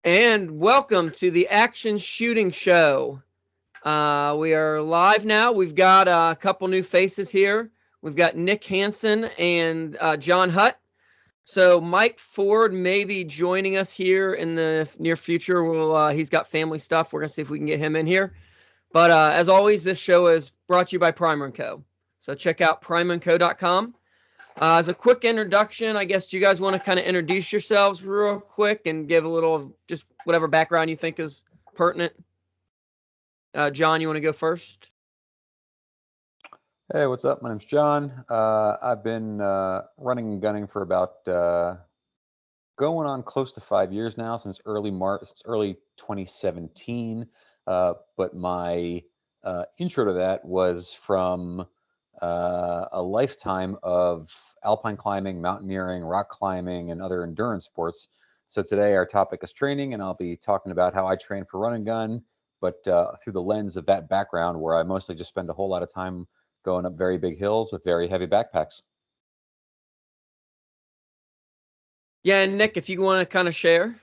And welcome to the Action Shooting Show. We are live now. We've got a couple new faces here. We've got Nick Hansen and John Hutt. So Mike Ford may be joining us here in the near future. He's got family stuff. We're going to see if we can get him in here. But as always, this show is brought to you by Primer & Co. So check out primerandco.com. As a quick introduction, I guess, do you guys want to kind of introduce yourselves real quick and give a little, just whatever background you think is pertinent? John, you want to go first? Hey, what's up? My name's John. I've been running and gunning for about going on close to 5 years now, since early 2017. But my intro to that was from a lifetime of alpine climbing, mountaineering, rock climbing, and other endurance sports. So today our topic is training, and I'll be talking about how I train for run and gun, but through the lens of that background, where I mostly just spend a whole lot of time going up very big hills with very heavy backpacks. Yeah, and Nick, if you want to kind of share.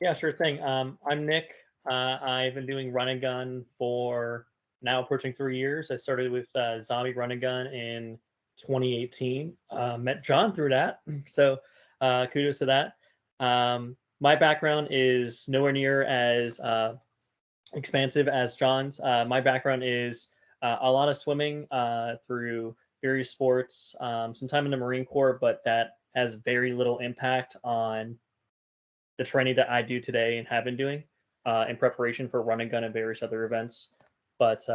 Yeah, sure thing. I'm Nick. I've been doing run and gun for now approaching 3 years. I started with Zombie Run and Gun in 2018. Met John through that, so kudos to that. My background is nowhere near as expansive as John's. My background is a lot of swimming through various sports, some time in the Marine Corps, but that has very little impact on the training that I do today and have been doing in preparation for run and gun and various other events. But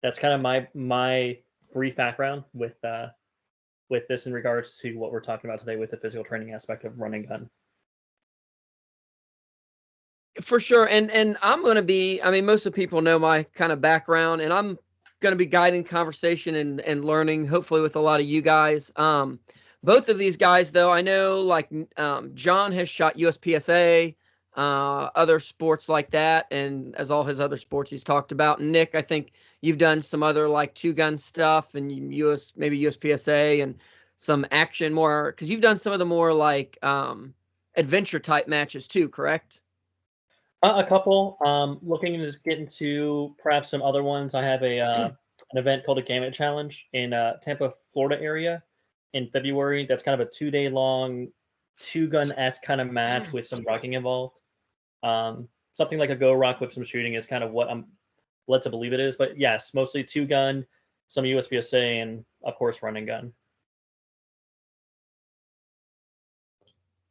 that's kind of my brief background with this in regards to what we're talking about today with the physical training aspect of run and gun. For sure. And I'm going to be, I mean, most of the people know my kind of background, and I'm going to be guiding conversation and learning, hopefully with a lot of you guys. Both of these guys, though, I know, like John has shot USPSA, other sports like that, and as all his other sports he's talked about. Nick, I think you've done some other like two-gun stuff and maybe USPSA and some action more, because you've done some of the more like adventure type matches too, correct? A couple. Looking to just get into perhaps some other ones. I have an event called a Gamut Challenge in Tampa, Florida area in February. That's kind of a 2-day long, two-gun-esque kind of match with some rocking involved. Something like a go rock with some shooting is kind of what I'm led to believe it is. But yes, mostly two-gun, some USPSA, and of course run and gun.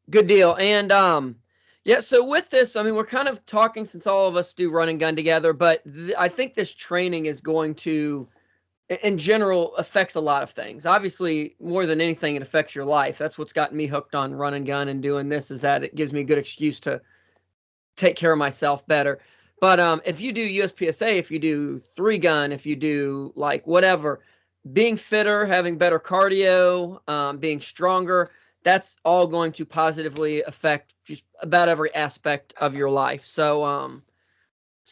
Good deal. And yeah, so with this, I mean, we're kind of talking since all of us do run and gun together, but I think this training is going to, in general, affects a lot of things. Obviously, more than anything, it affects your life. That's what's gotten me hooked on run and gun and doing this, is that it gives me a good excuse to take care of myself better. But if you do USPSA, if you do 3-gun, if you do like whatever, being fitter, having better cardio, being stronger, that's all going to positively affect just about every aspect of your life. So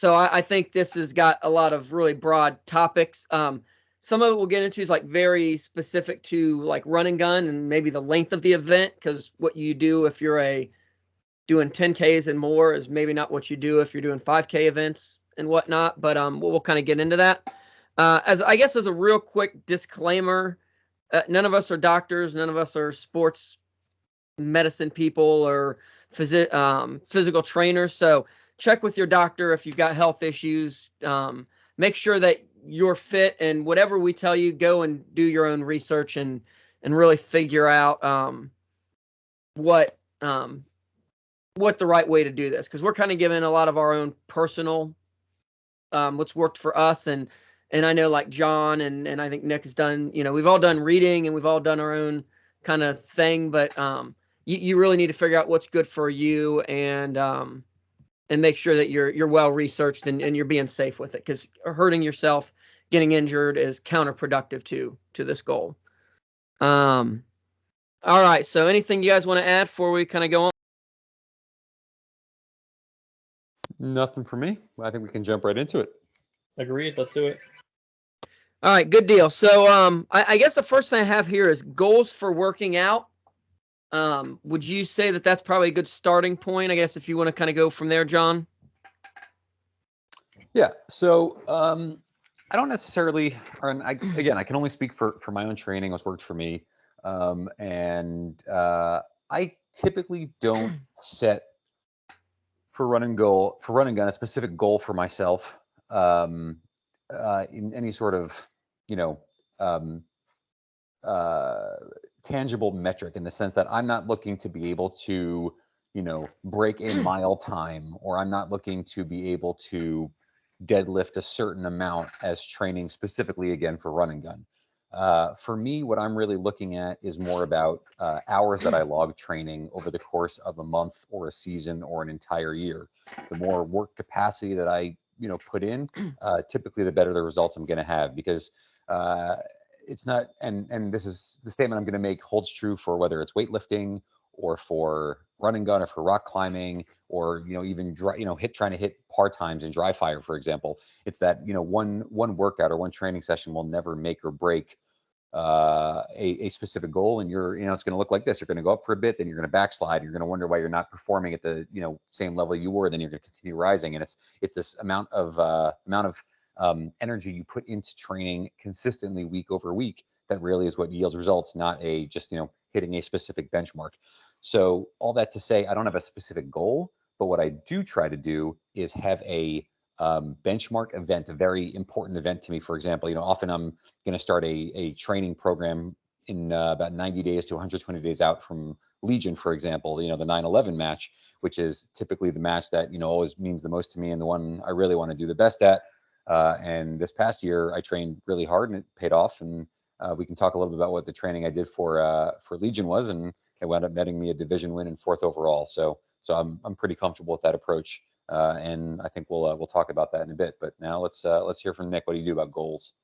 I think this has got a lot of really broad topics. Some of it we'll get into is like very specific to like run and gun and maybe the length of the event, because what you do if you're doing 10Ks and more is maybe not what you do if you're doing 5K events and whatnot. But we'll kind of get into that. As a real quick disclaimer, none of us are doctors, none of us are sports medicine people or physical trainers. So check with your doctor if you've got health issues. Make sure that you're fit, and whatever we tell you, go and do your own research and really figure out what the right way to do this, because we're kind of giving a lot of our own personal what's worked for us, and I know like John and I think Nick has done, we've all done reading and we've all done our own kind of thing, but you really need to figure out what's good for you and make sure that you're well researched and you're being safe with it, because hurting yourself, getting injured is counterproductive to this goal. All right, so anything you guys want to add before we kind of go on? Nothing for me. I think we can jump right into it. Agreed. Let's do it. All right, good deal. So I guess the first thing I have here is goals for working out. Would you say that that's probably a good starting point? I guess if you want to kind of go from there, John. Yeah. So I don't necessarily, again, I can only speak for my own training, what's worked for me, and I typically don't set for run and gun a specific goal for myself um, in any sort of you know um, uh, tangible metric, in the sense that I'm not looking to be able to break a mile time, or I'm not looking to be able to deadlift a certain amount as training specifically, again, for run and gun. For me, what I'm really looking at is more about hours that I log training over the course of a month or a season or an entire year. The more work capacity that I put in, typically the better the results I'm going to have, because it's not, and this is the statement I'm going to make, holds true for whether it's weightlifting or for run and gun or for rock climbing, or even trying to hit par times in dry fire, for example. It's that one workout or one training session will never make or break a specific goal. And it's going to look like this: you're going to go up for a bit, then you're going to backslide, you're going to wonder why you're not performing at the same level you were, then you're going to continue rising. And it's this amount of energy you put into training consistently week over week that really is what yields results, not just hitting a specific benchmark. So all that to say, I don't have a specific goal, but what I do try to do is have a benchmark event, a very important event to me. For example, often I'm going to start a training program in about 90 days to 120 days out from Legion, for example, the 9/11 match, which is typically the match that always means the most to me and the one I really want to do the best at. And this past year, I trained really hard, and it paid off. And we can talk a little bit about what the training I did for Legion was, and it wound up netting me a division win and 4th overall. So I'm pretty comfortable with that approach, and I think we'll talk about that in a bit. But now let's hear from Nick. What do you do about goals?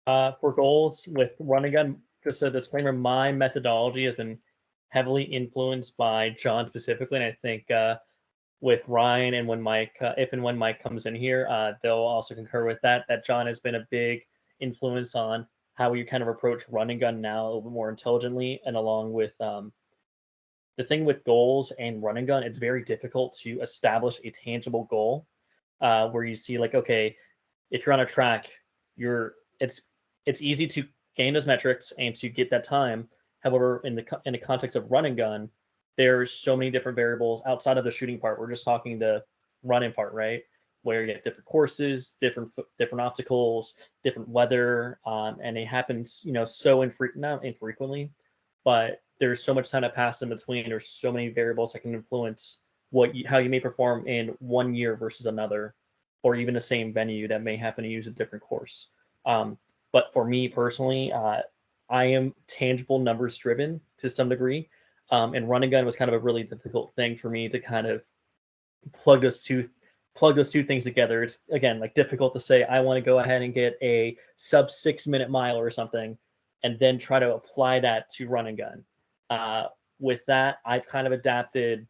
For goals with run and gun, just a disclaimer: my methodology has been heavily influenced by John specifically, and I think with Ryan and when Mike, if and when Mike comes in here, they'll also concur with that. That John has been a big influence on how we kind of approach run and gun now a little bit more intelligently, and along with the thing with goals and run and gun, it's very difficult to establish a tangible goal where you see like, okay, if you're on a track, it's easy to gain those metrics and to get that time. However, in the context of run and gun, there's so many different variables outside of the shooting part. We're just talking the running part, right? Where you get different courses, different obstacles, different weather, and it happens, so not infrequently, but there's so much time to pass in between. There's so many variables that can influence how you may perform in 1 year versus another, or even the same venue that may happen to use a different course. But for me personally, I am tangible numbers driven to some degree. And run and gun was kind of a really difficult thing for me to kind of plug those two things together. It's again like difficult to say I want to go ahead and get a sub 6-minute mile or something, and then try to apply that to run and gun. With that, I've kind of adapted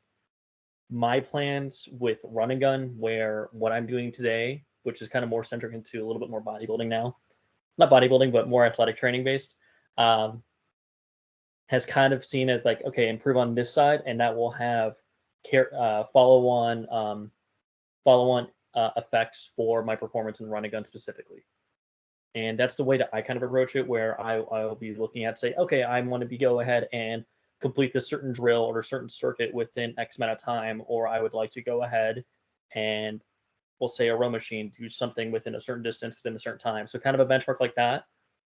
my plans with run and gun, where what I'm doing today, which is kind of more centric into a little bit more bodybuilding now, not bodybuilding, but more athletic training based, has kind of seen as like, okay, improve on this side, and that will have follow on effects for my performance in run and gun specifically. And that's the way that I kind of approach it, where I'll be looking at, say, okay, I want to go ahead and complete this certain drill or a certain circuit within X amount of time, or I would like to go ahead and, we'll say, a row machine, do something within a certain distance within a certain time. So kind of a benchmark like that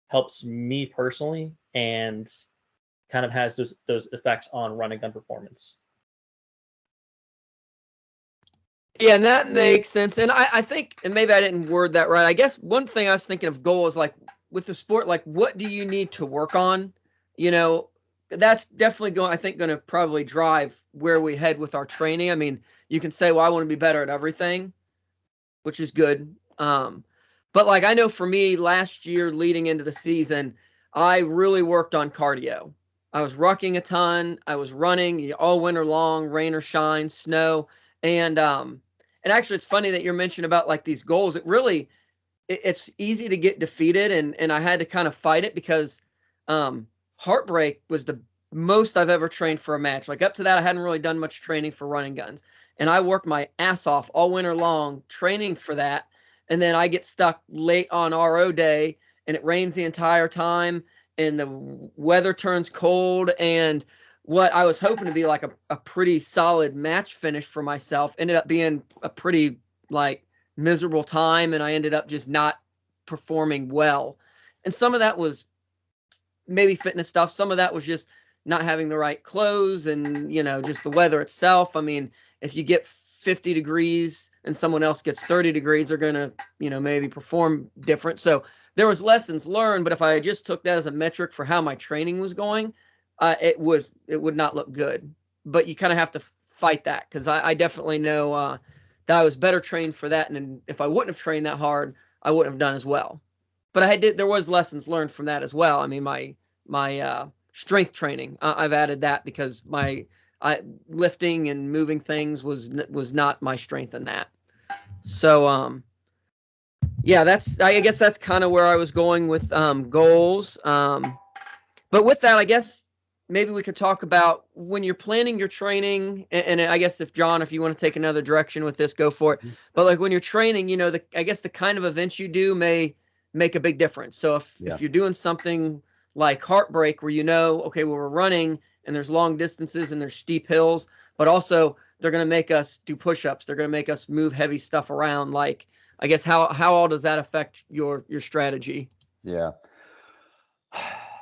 helps me personally, and kind of has those effects on run and gun performance. Yeah, and that makes sense. And I think, and maybe I didn't word that right. I guess one thing I was thinking of goal is like with the sport, like what do you need to work on? That's definitely going to probably drive where we head with our training. I mean, you can say, well, I want to be better at everything, which is good. But like I know for me last year leading into the season, I really worked on cardio. I was rucking a ton. I was running all winter long, rain or shine, snow. And actually it's funny that you're mentioning about like these goals. It's easy to get defeated, and I had to kind of fight it because heartbreak was most I've ever trained for a match. Like up to that, I hadn't really done much training for running guns. And I worked my ass off all winter long training for that. And then I get stuck late on RO day and it rains the entire time and the weather turns cold. And what I was hoping to be like a pretty solid match finish for myself ended up being a pretty like miserable time. And I ended up just not performing well. And some of that was maybe fitness stuff. Some of that was just not having the right clothes and, just the weather itself. I mean, if you get 50 degrees and someone else gets 30 degrees, they're going to, maybe perform different. So there was lessons learned, but if I just took that as a metric for how my training was going, it would not look good. But you kind of have to fight that because I definitely know that I was better trained for that. And if I wouldn't have trained that hard, I wouldn't have done as well. But there was lessons learned from that as well. I mean, my strength training, I've added that because my lifting and moving things was not my strength in that. So yeah, I guess that's kind of where I was going with goals. But with that, I guess maybe we could talk about when you're planning your training, and I guess if you want to take another direction with this, go for it. But like when you're training, I guess the kind of events you do may make a big difference. So if you're doing something like Heartbreak where okay, well, we're running and there's long distances and there's steep hills, but also they're going to make us do push-ups. They're going to make us move heavy stuff around. Like, I guess how all does that affect your strategy? Yeah.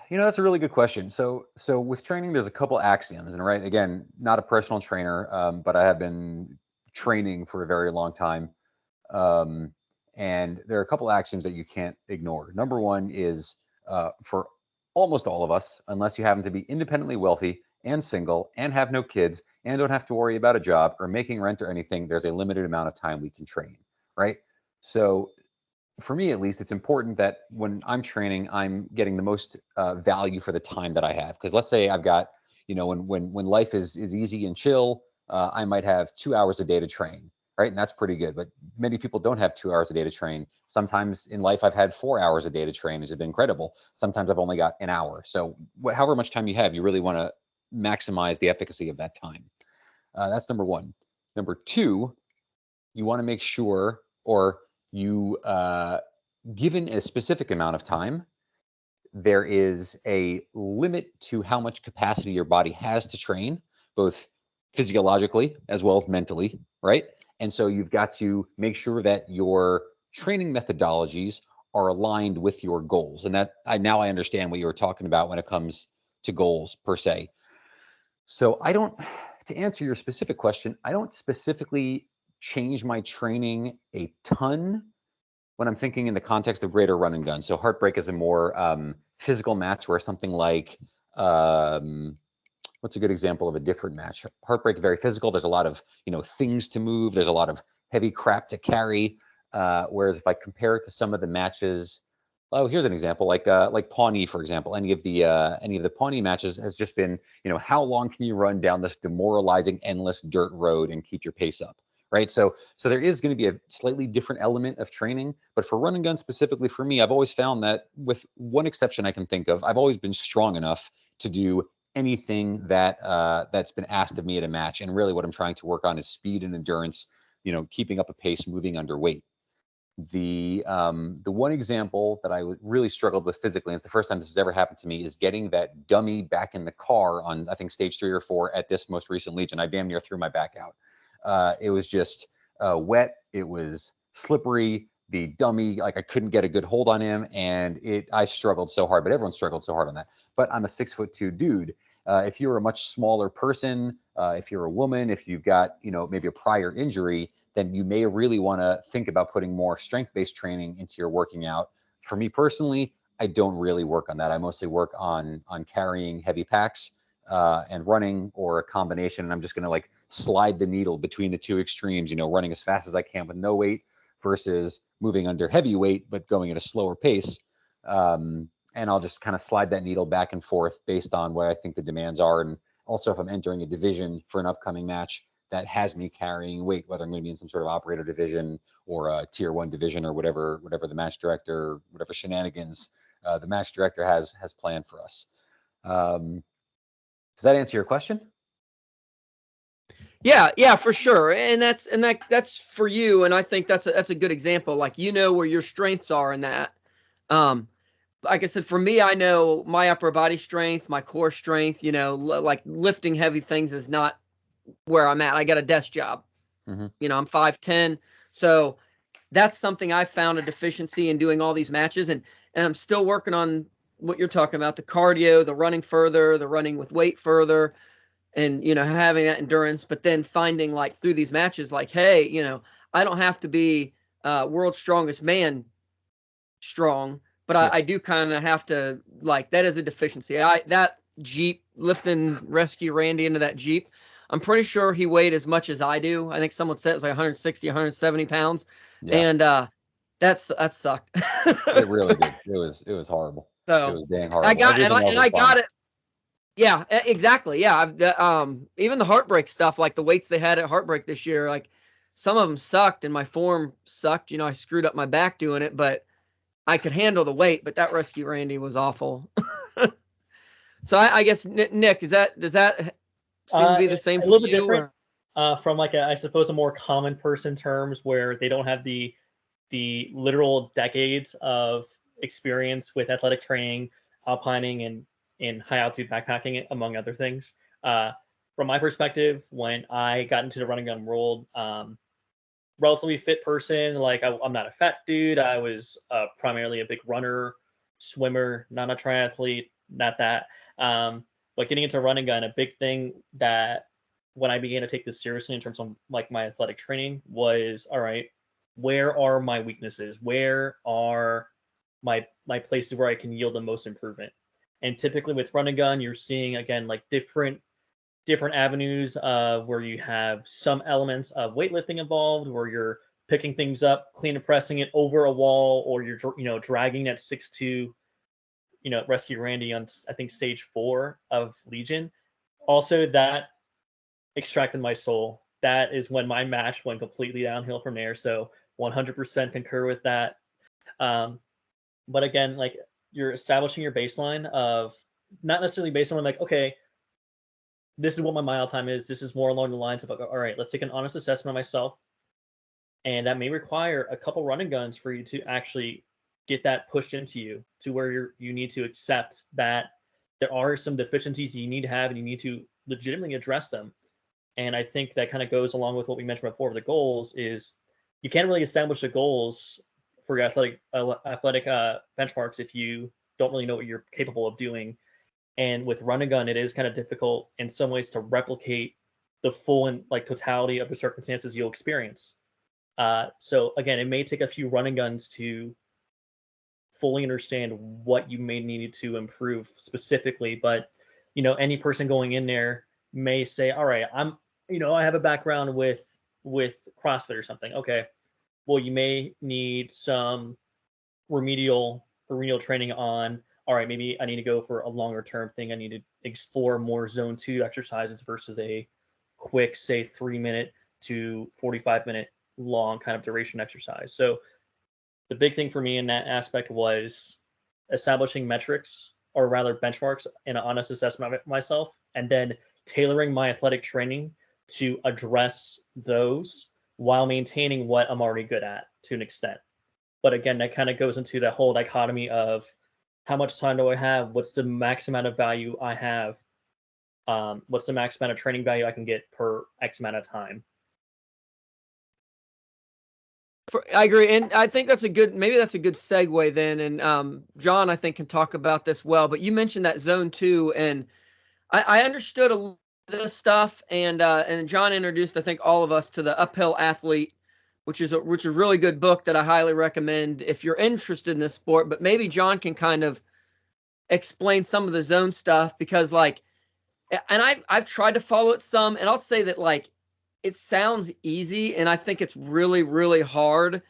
That's a really good question. So with training, there's a couple axioms, and right, again, not a personal trainer, but I have been training for a very long time. And there are a couple axioms that you can't ignore. Number one is for almost all of us, unless you happen to be independently wealthy and single and have no kids and don't have to worry about a job or making rent or anything, there's a limited amount of time we can train, right? So for me, at least, it's important that when I'm training, I'm getting the most value for the time that I have. Because let's say I've got, when life is easy and chill, I might have 2 hours a day to train, right? And that's pretty good. But many people don't have 2 hours a day to train. Sometimes in life, I've had 4 hours a day to train, which has been incredible. Sometimes I've only got an hour. So however much time you have, you really want to maximize the efficacy of that time. That's number one. Number two, you want to make sure, or you given a specific amount of time, there is a limit to how much capacity your body has to train, both physiologically as well as mentally, right? And so you've got to make sure that your training methodologies are aligned with your goals. And that now I understand what you were talking about when it comes to goals per se. So to answer your specific question, I don't specifically change my training a ton when I'm thinking in the context of greater run and gun. So Heartbreak is a more physical match where something like, what's a good example of a different match? Heartbreak, very physical. There's a lot of, things to move. There's a lot of heavy crap to carry. Whereas if I compare it to some of the matches, here's an example, like Pawnee, for example. Any of the Pawnee matches has just been, how long can you run down this demoralizing, endless dirt road and keep your pace up? Right. So there is going to be a slightly different element of training, but for run and gun specifically for me, I've always found that, with one exception I can think of, I've always been strong enough to do anything that's been asked of me at a match. And really what I'm trying to work on is speed and endurance, keeping up a pace, moving under weight. The one example that I really struggled with physically, and it's the first time this has ever happened to me, is getting that dummy back in the car on, I think, stage 3 or 4 at this most recent Legion. I damn near threw my back out. It was just wet. It was slippery. The dummy, like, I couldn't get a good hold on him, and I struggled so hard. But everyone struggled so hard on that. But I'm a 6'2" dude. If you're a much smaller person, if you're a woman, if you've got maybe a prior injury, then you may really want to think about putting more strength-based training into your working out. For me personally, I don't really work on that. I mostly work on carrying heavy packs and running, or a combination. And I'm just going to like slide the needle between the two extremes, running as fast as I can with no weight versus moving under heavy weight, but going at a slower pace. And I'll just kind of slide that needle back and forth based on what I think the demands are. And also if I'm entering a division for an upcoming match that has me carrying weight, whether I'm going to be in some sort of operator division or a tier 1 division, or whatever the match director, whatever shenanigans the match director has planned for us. Does that answer your question? Yeah, for sure. And that's for you. And I think that's a good example. Like, where your strengths are in that. Like I said, for me, I know my upper body strength, my core strength, like lifting heavy things is not where I'm at. I got a desk job. Mm-hmm. I'm 5'10". So that's something I found a deficiency in doing all these matches. And I'm still working on what you're talking about, the cardio, the running further, the running with weight further, and, having that endurance, but then finding like through these matches, like, hey, I don't have to be world's strongest man strong, but Yeah. I do kind of have to, like, that is a deficiency. That Jeep, lifting Rescue Randy into that Jeep, I'm pretty sure he weighed as much as I do. I think someone said it was like 160, 170 pounds. Yeah. And that sucked. It really did. It was horrible. So it was dang horrible. I got Everything else and was I fine. got it. Yeah, exactly. Yeah, even the Heartbreak stuff, like the weights they had at Heartbreak this year, like some of them sucked and my form sucked. I screwed up my back doing it, but I could handle the weight. But that Rescue Randy was awful. So I guess, Nick, does that seem to be the same A for little bit you? different from like I suppose a more common person terms where they don't have the literal decades of experience with athletic training, alpining, and in high altitude backpacking, among other things. From my perspective, when I got into the running gun world, relatively fit person. Like I'm not a fat dude. I was primarily a big runner, swimmer, not a triathlete, not that. But getting into running gun, a big thing that when I began to take this seriously in terms of like my athletic training was, all right, where are my weaknesses? Where are my places where I can yield the most improvement? And typically with run and gun, you're seeing again like different avenues where you have some elements of weightlifting involved, where you're picking things up, clean and pressing it over a wall, or you're dragging that 6'2", Rescue Randy on I think stage 4 of Legion. Also, that extracted my soul. That is when my match went completely downhill from there. So 100% concur with that. But again, like you're establishing your baseline of not necessarily based on like, okay, this is what my mile time is. This is more along the lines of, all right, let's take an honest assessment of myself. And that may require a couple running guns for you to actually get that pushed into you to where you need to accept that there are some deficiencies you need to have and you need to legitimately address them. And I think that kind of goes along with what we mentioned before with the goals is you can't really establish the goals for your athletic benchmarks if you don't really know what you're capable of doing. And with run and gun, it is kind of difficult in some ways to replicate the full and like totality of the circumstances you'll experience. So again, it may take a few run and guns to fully understand what you may need to improve specifically. But any person going in there may say, all right, I have a background with CrossFit or something. Okay, well, you may need some remedial training on, all right, maybe I need to go for a longer term thing. I need to explore more zone 2 exercises versus a quick, say 3-minute to 45-minute long kind of duration exercise. So the big thing for me in that aspect was establishing metrics, or rather benchmarks, and an honest assessment of myself, and then tailoring my athletic training to address those while maintaining what I'm already good at to an extent. But again, that kind of goes into that whole dichotomy of how much time do I have? What's the max amount of value I have? What's the max amount of training value I can get per X amount of time? I agree, and I think maybe that's a good segue then. And John, I think, can talk about this well. But you mentioned that zone 2, and I understood a little of this stuff, and John introduced, I think, all of us to the Uphill Athlete, which is a really good book that I highly recommend if you're interested in this sport. But maybe John can kind of explain some of the zone stuff, because like, and I've tried to follow it some, and I'll say that like it sounds easy, and I think it's really, really hard,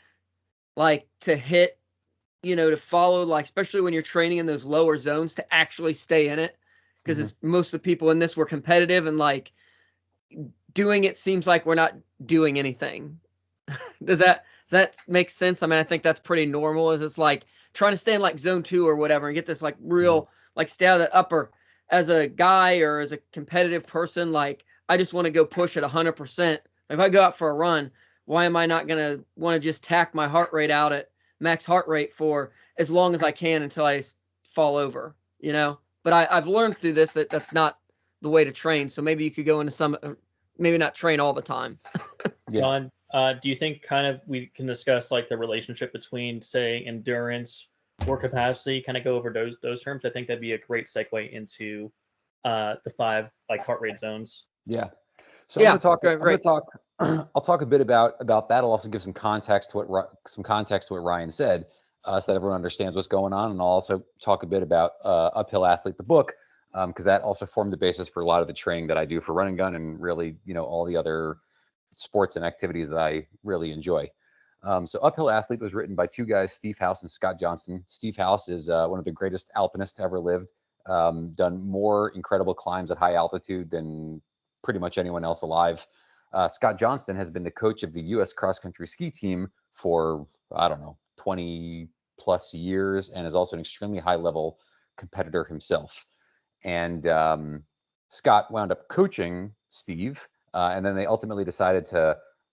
like to hit, to follow, like especially when you're training in those lower zones, to actually stay in it, because most of the people in this were competitive, and like doing it seems like we're not doing anything. Does that make sense? I mean, I think that's pretty normal. Is it's like trying to stay in like zone 2 or whatever and get this like real like stay out of the upper as a guy or as a competitive person, like I just want to go push at 100%. If I go out for a run, why am I not going to want to just tack my heart rate out at max heart rate for as long as I can until I fall over, you know? But I've learned through this that that's not the way to train. So maybe you could go into some, maybe not train all the time. Yeah. John, do you think kind of we can discuss like the relationship between, say, endurance, work capacity, kind of go over those terms? I think that'd be a great segue into the 5 like heart rate zones. Yeah. So Yeah, I'm going to great. talk. I'll talk a bit about that. I'll also give some context to what Ryan said, so that everyone understands what's going on, and I'll also talk a bit about Uphill Athlete, the book, because that also formed the basis for a lot of the training that I do for Run and Gun, and really, all the other sports and activities that I really enjoy. So Uphill Athlete was written by 2 guys, Steve House and Scott Johnston. Steve House is one of the greatest alpinists to ever lived. Done more incredible climbs at high altitude than pretty much anyone else alive. Scott Johnston has been the coach of the U.S. cross country ski team for, I don't know, 20 plus years, and is also an extremely high level competitor himself. And Scott wound up coaching Steve, and then they ultimately decided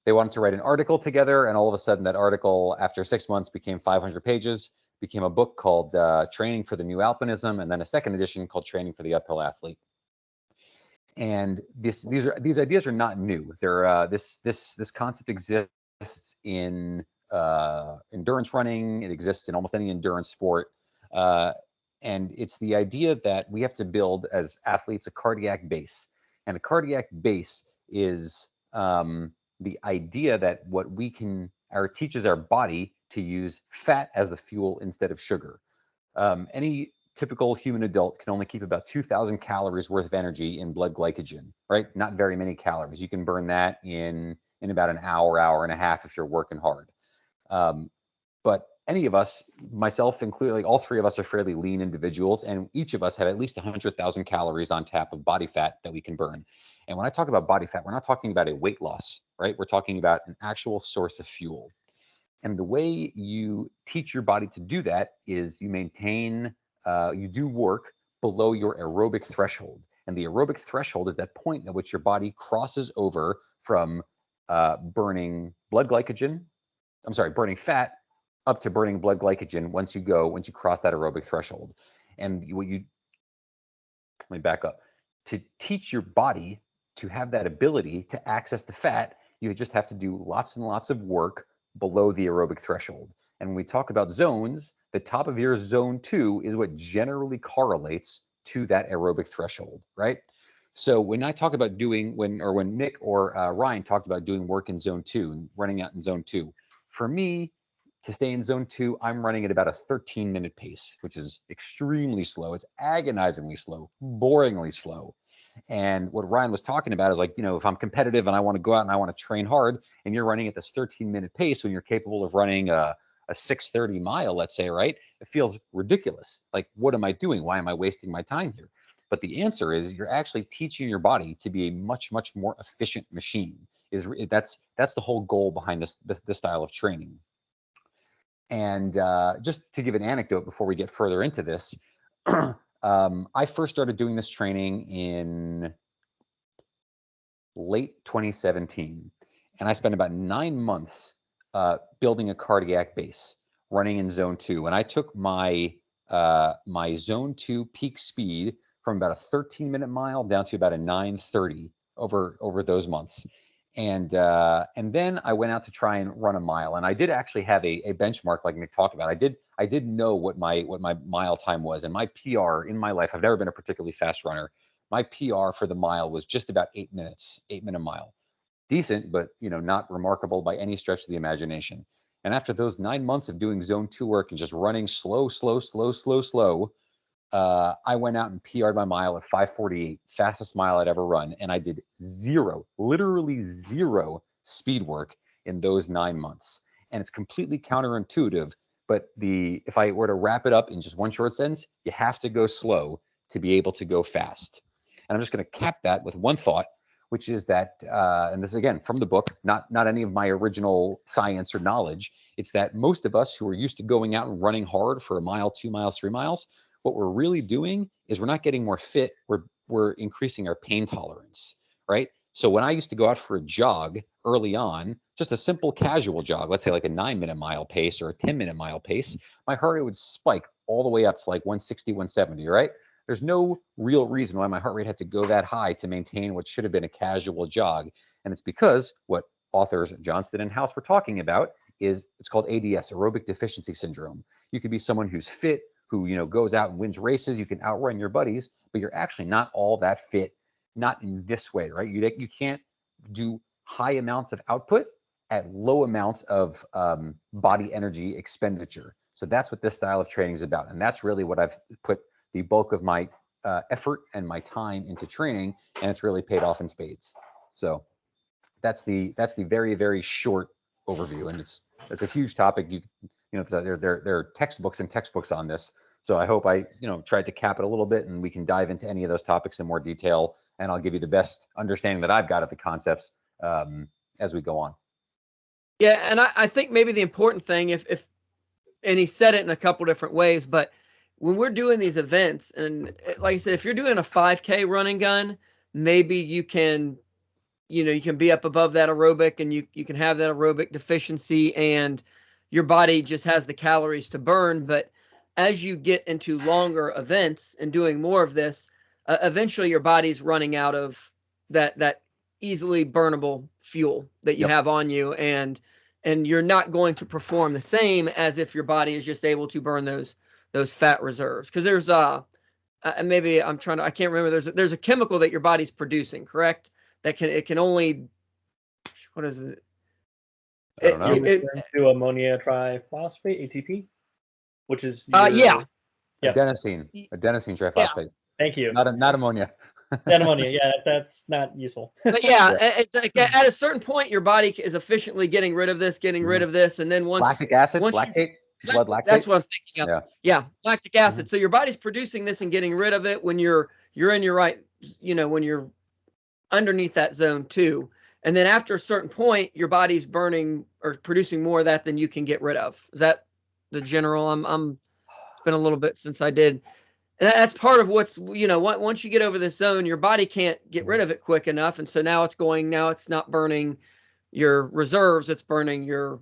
they wanted to write an article together, and all of a sudden that article, after 6 months, became 500 pages, became a book called Training for the New Alpinism, and then a second edition called Training for the Uphill Athlete. And these ideas are not new. This concept exists in endurance running. It exists in almost any endurance sport. And it's the idea that we have to build, as athletes, a cardiac base. And a cardiac base is the idea that teaches our body to use fat as the fuel instead of sugar. Any typical human adult can only keep about 2,000 calories worth of energy in blood glycogen, right? Not very many calories. You can burn that in about an hour and a half if you're working hard. But any of us, myself included, like all 3 of us are fairly lean individuals, and each of us have at least 100,000 calories on tap of body fat that we can burn. And when I talk about body fat, we're not talking about a weight loss, right? We're talking about an actual source of fuel. And the way you teach your body to do that is you do work below your aerobic threshold. And the aerobic threshold is that point at which your body crosses over from burning fat up to burning blood glycogen once you cross that aerobic threshold. And let me back up. To teach your body to have that ability to access the fat, you just have to do lots and lots of work below the aerobic threshold. And when we talk about zones, the top of your zone 2 is what generally correlates to that aerobic threshold, right? So when I talk about when Nick or Ryan talked about doing work in zone 2 and running out in zone 2, for me to stay in zone 2, I'm running at about a 13-minute pace, which is extremely slow. It's agonizingly slow, boringly slow. And what Ryan was talking about is like, if I'm competitive and I want to go out and I want to train hard, and you're running at this 13-minute pace when you're capable of running a 6:30 mile, let's say, right? It feels ridiculous. Like, what am I doing? Why am I wasting my time here? But the answer is you're actually teaching your body to be a much, much more efficient machine. That's the whole goal behind this style of training. And just to give an anecdote before we get further into this, I first started doing this training in late 2017, and I spent about 9 months building a cardiac base, running in zone 2. And I took my zone 2 peak speed from about a 13-minute mile down to about a 9:30 over those months. And then I went out to try and run a mile, and I did actually have a benchmark, like Nick talked about. I did know what my mile time was, and my PR in my life. I've never been a particularly fast runner. My PR for the mile was just about 8 minutes, 8-minute mile. Decent, but not remarkable by any stretch of the imagination. And after those 9 months of doing zone 2 work and just running slow, I went out and PR'd my mile at 5:48, fastest mile I'd ever run. And I did literally zero speed work in those 9 months. And it's completely counterintuitive. But if I were to wrap it up in just one short sentence, you have to go slow to be able to go fast. And I'm just going to cap that with one thought, which is that, and this is again from the book, not any of my original science or knowledge. It's that most of us who are used to going out and running hard for a mile, 2 miles, 3 miles, what we're really doing is we're not getting more fit. We're increasing our pain tolerance, right? So when I used to go out for a jog early on, just a simple casual jog, let's say like a 9-minute mile pace or a 10-minute mile pace, my heart rate would spike all the way up to like 160, 170, right? There's no real reason why my heart rate had to go that high to maintain what should have been a casual jog. And it's because what authors Johnston and House were talking about is it's called ADS, aerobic deficiency syndrome. You could be someone who's fit, who goes out and wins races, you can outrun your buddies, but you're actually not all that fit, not in this way, right? You can't do high amounts of output at low amounts of body energy expenditure. So that's what this style of training is about, and that's really what I've put the bulk of my effort and my time into training, and it's really paid off in spades. So that's the very, very short overview, and it's a huge topic. There are textbooks and textbooks on this. So I hope I tried to cap it a little bit, and we can dive into any of those topics in more detail, and I'll give you the best understanding that I've got of the concepts as we go on. Yeah, and I think maybe the important thing, if and he said it in a couple different ways, but when we're doing these events, and like I said, if you're doing a 5K run and gun, maybe you can be up above that aerobic, and you can have that aerobic deficiency, and your body just has the calories to burn. But as you get into longer events and doing more of this, eventually your body's running out of that easily burnable fuel that you Yep. have on you, and you're not going to perform the same as if your body is just able to burn those fat reserves. Because there's and maybe I can't remember, there's a chemical that your body's producing, correct? That it can only, what is it? I don't know. To ammonia triphosphate, ATP, which is yeah. Adenosine triphosphate. Thank you. Not ammonia. Not ammonia. Yeah, that's not useful. But yeah, it's like at a certain point, your body is efficiently getting rid of this, and then once lactic acid, once lactate, blood lactate. That's what I'm thinking of. Yeah, lactic acid. So your body's producing this and getting rid of it when you're in your right, when you're underneath that zone too. And then after a certain point, your body's burning or producing more of that than you can get rid of. Is that the general? It's been a little bit since I did. And that's part of what's, once you get over this zone, your body can't get rid of it quick enough. And so now it's not burning your reserves. It's burning your,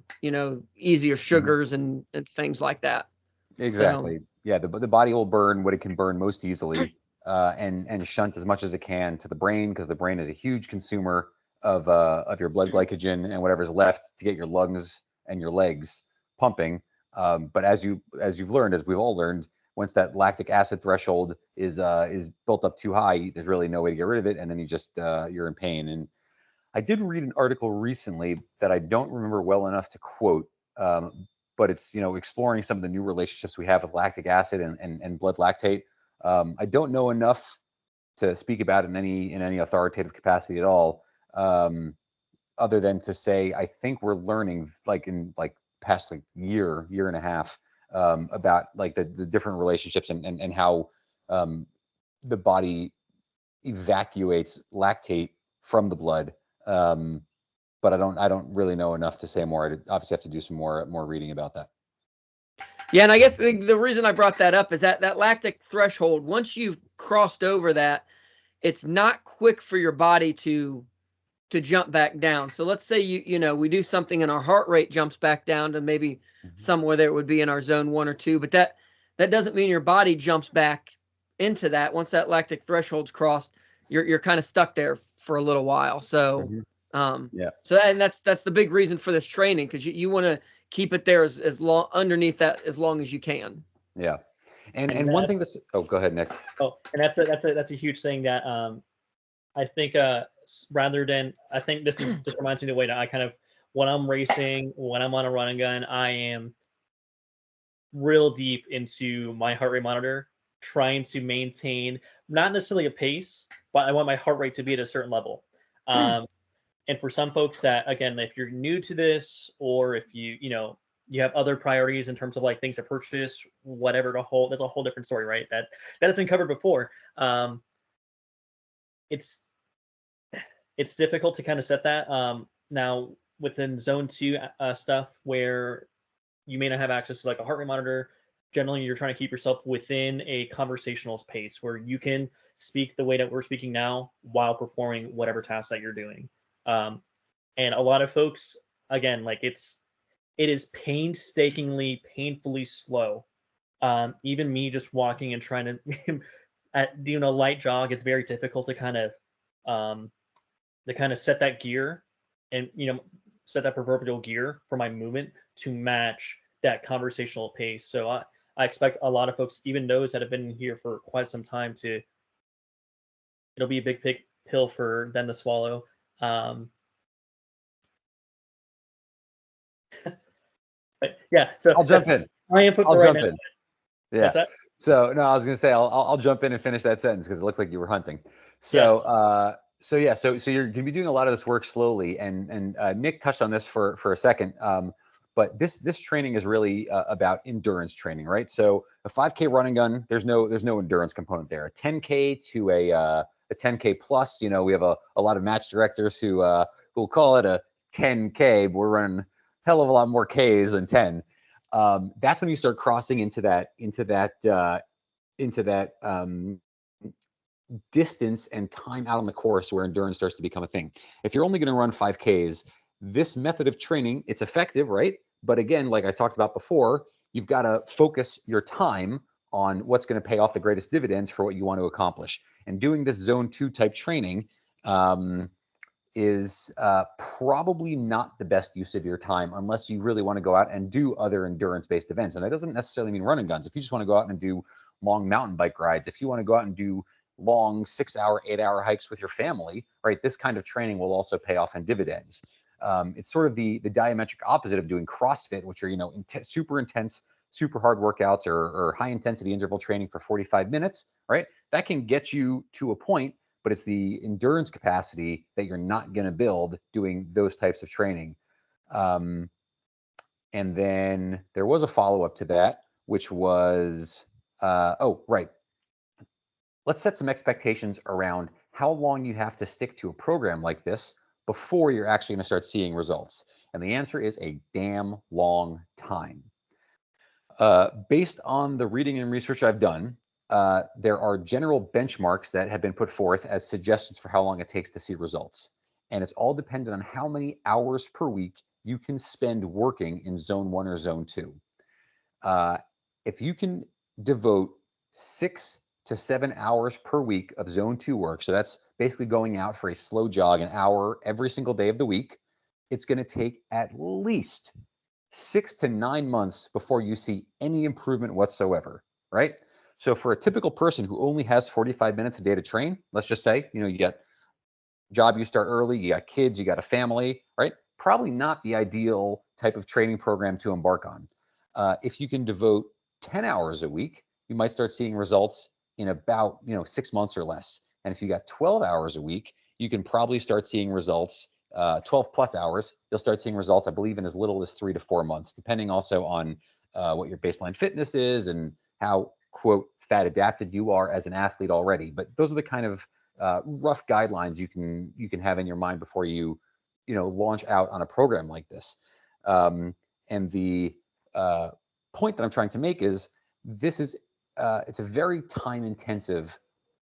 easier sugars and things like that. Exactly. So, yeah. The body will burn what it can burn most easily. And shunt as much as it can to the brain, because the brain is a huge consumer of your blood glycogen and whatever's left to get your lungs and your legs pumping. But as you've learned, as we've all learned, once that lactic acid threshold is built up too high, there's really no way to get rid of it, and then you're in pain. And I did read an article recently that I don't remember well enough to quote, but it's exploring some of the new relationships we have with lactic acid and blood lactate. I don't know enough to speak about it in any authoritative capacity at all, other than to say I think we're learning in past year and a half about the different relationships and how the body evacuates lactate from the blood. But I don't really know enough to say more. I obviously have to do some more reading about that. Yeah, and I guess the reason I brought that up is that lactic threshold, once you've crossed over that, it's not quick for your body to jump back down. So let's say we do something and our heart rate jumps back down to maybe somewhere there would be in our zone 1 or 2, but that doesn't mean your body jumps back into that. Once that lactic threshold's crossed, you're kind of stuck there for a little while. So so that's the big reason for this training, because you want to keep it there as long underneath that as long as you can. Yeah. And one thing that's go ahead, Nick. And that's a huge thing that I think rather than, I think this reminds me of the way that I kind of, when I'm racing, when I'm on a run and gun, I am real deep into my heart rate monitor, trying to maintain not necessarily a pace, but I want my heart rate to be at a certain level. And for some folks that, again, if you're new to this, or if you have other priorities in terms of things to purchase, whatever, that's a whole different story, right? That has been covered before. It's difficult to kind of set that. Now within zone 2 stuff, where you may not have access to a heart rate monitor, generally you're trying to keep yourself within a conversational pace where you can speak the way that we're speaking now while performing whatever task that you're doing. And a lot of folks, again, like it is painstakingly, painfully slow. Even me just walking and trying to at doing a light jog, it's very difficult um, to kind of set that gear and set that proverbial gear for my movement to match that conversational pace. So I expect a lot of folks, even those that have been here for quite some time, to it'll be a big pill for them to swallow. But yeah, so I'll jump in. my input I'll for right jump now. in. Yeah. What's that? So no, I was gonna say I'll jump in and finish that sentence because it looks like you were hunting. So so you're gonna be doing a lot of this work slowly, and Nick touched on this for a second. But this training is really about endurance training, right? So a 5K run and gun, there's no endurance component there. A 10K to a 10K plus, we have a lot of match directors who will call it a 10K, but we're running a hell of a lot more Ks than 10. That's when you start crossing into that distance and time out on the course where endurance starts to become a thing. If you're only going to run 5Ks, this method of training, it's effective, right? But again, like I talked about before, you've got to focus your time on what's going to pay off the greatest dividends for what you want to accomplish. And doing this zone 2 type training is probably not the best use of your time unless you really want to go out and do other endurance-based events. And that doesn't necessarily mean running guns. If you just want to go out and do long mountain bike rides, if you want to go out and do long 6-hour, 8-hour hikes with your family, right, this kind of training will also pay off in dividends. It's sort of the diametric opposite of doing CrossFit, which are, super intense, super hard workouts or high intensity interval training for 45 minutes, right? That can get you to a point, but it's the endurance capacity that you're not going to build doing those types of training. And then there was a follow-up to that, which was, right. Let's set some expectations around how long you have to stick to a program like this before you're actually going to start seeing results. And the answer is a damn long time. Based on the reading and research I've done, there are general benchmarks that have been put forth as suggestions for how long it takes to see results. And it's all dependent on how many hours per week you can spend working in zone 1 or zone 2. If you can devote 6 to 7 hours per week of zone 2 work, so that's basically going out for a slow jog an hour every single day of the week, it's going to take at least 6 to 9 months before you see any improvement whatsoever, right? So for a typical person who only has 45 minutes a day to train, let's just say, you got job, you start early, you got kids, you got a family, right? Probably not the ideal type of training program to embark on. If you can devote 10 hours a week, you might start seeing results in about 6 months or less. And if you got 12 hours a week, you can probably start seeing results 12 plus hours. You'll start seeing results, I believe, in as little as 3 to 4 months, depending also on what your baseline fitness is and how, quote, fat adapted you are as an athlete already. But those are the kind of rough guidelines you can have in your mind before you launch out on a program like this. And the point that I'm trying to make is this is it's a very time intensive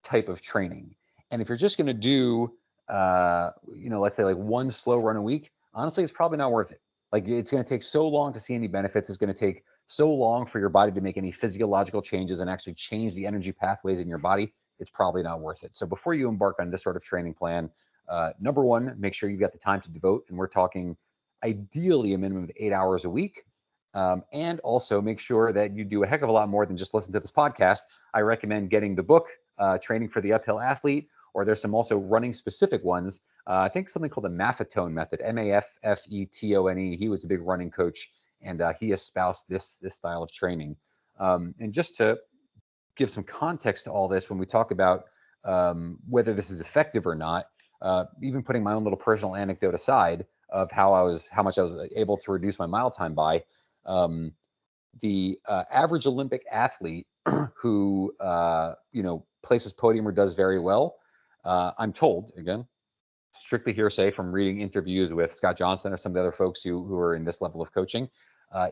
type of training. And if you're just going to do let's say like one slow run a week, honestly, it's probably not worth it. Like, it's going to take so long to see any benefits. It's going to take so long for your body to make any physiological changes and actually change the energy pathways in your body. It's probably not worth it. So before you embark on this sort of training plan, number one, make sure you've got the time to devote. And we're talking ideally a minimum of 8 hours a week. And also make sure that you do a heck of a lot more than just listen to this podcast. I recommend getting the book, Training for the Uphill Athlete, or there's some also running specific ones. I think something called the Maffetone method, Maffetone. He was a big running coach, and he espoused this style of training. And just to give some context to all this, when we talk about whether this is effective or not, even putting my own little personal anecdote aside of how much I was able to reduce my mile time by, the average Olympic athlete who places podium or does very well, I'm told, again, strictly hearsay from reading interviews with Scott Johnson or some of the other folks who are in this level of coaching,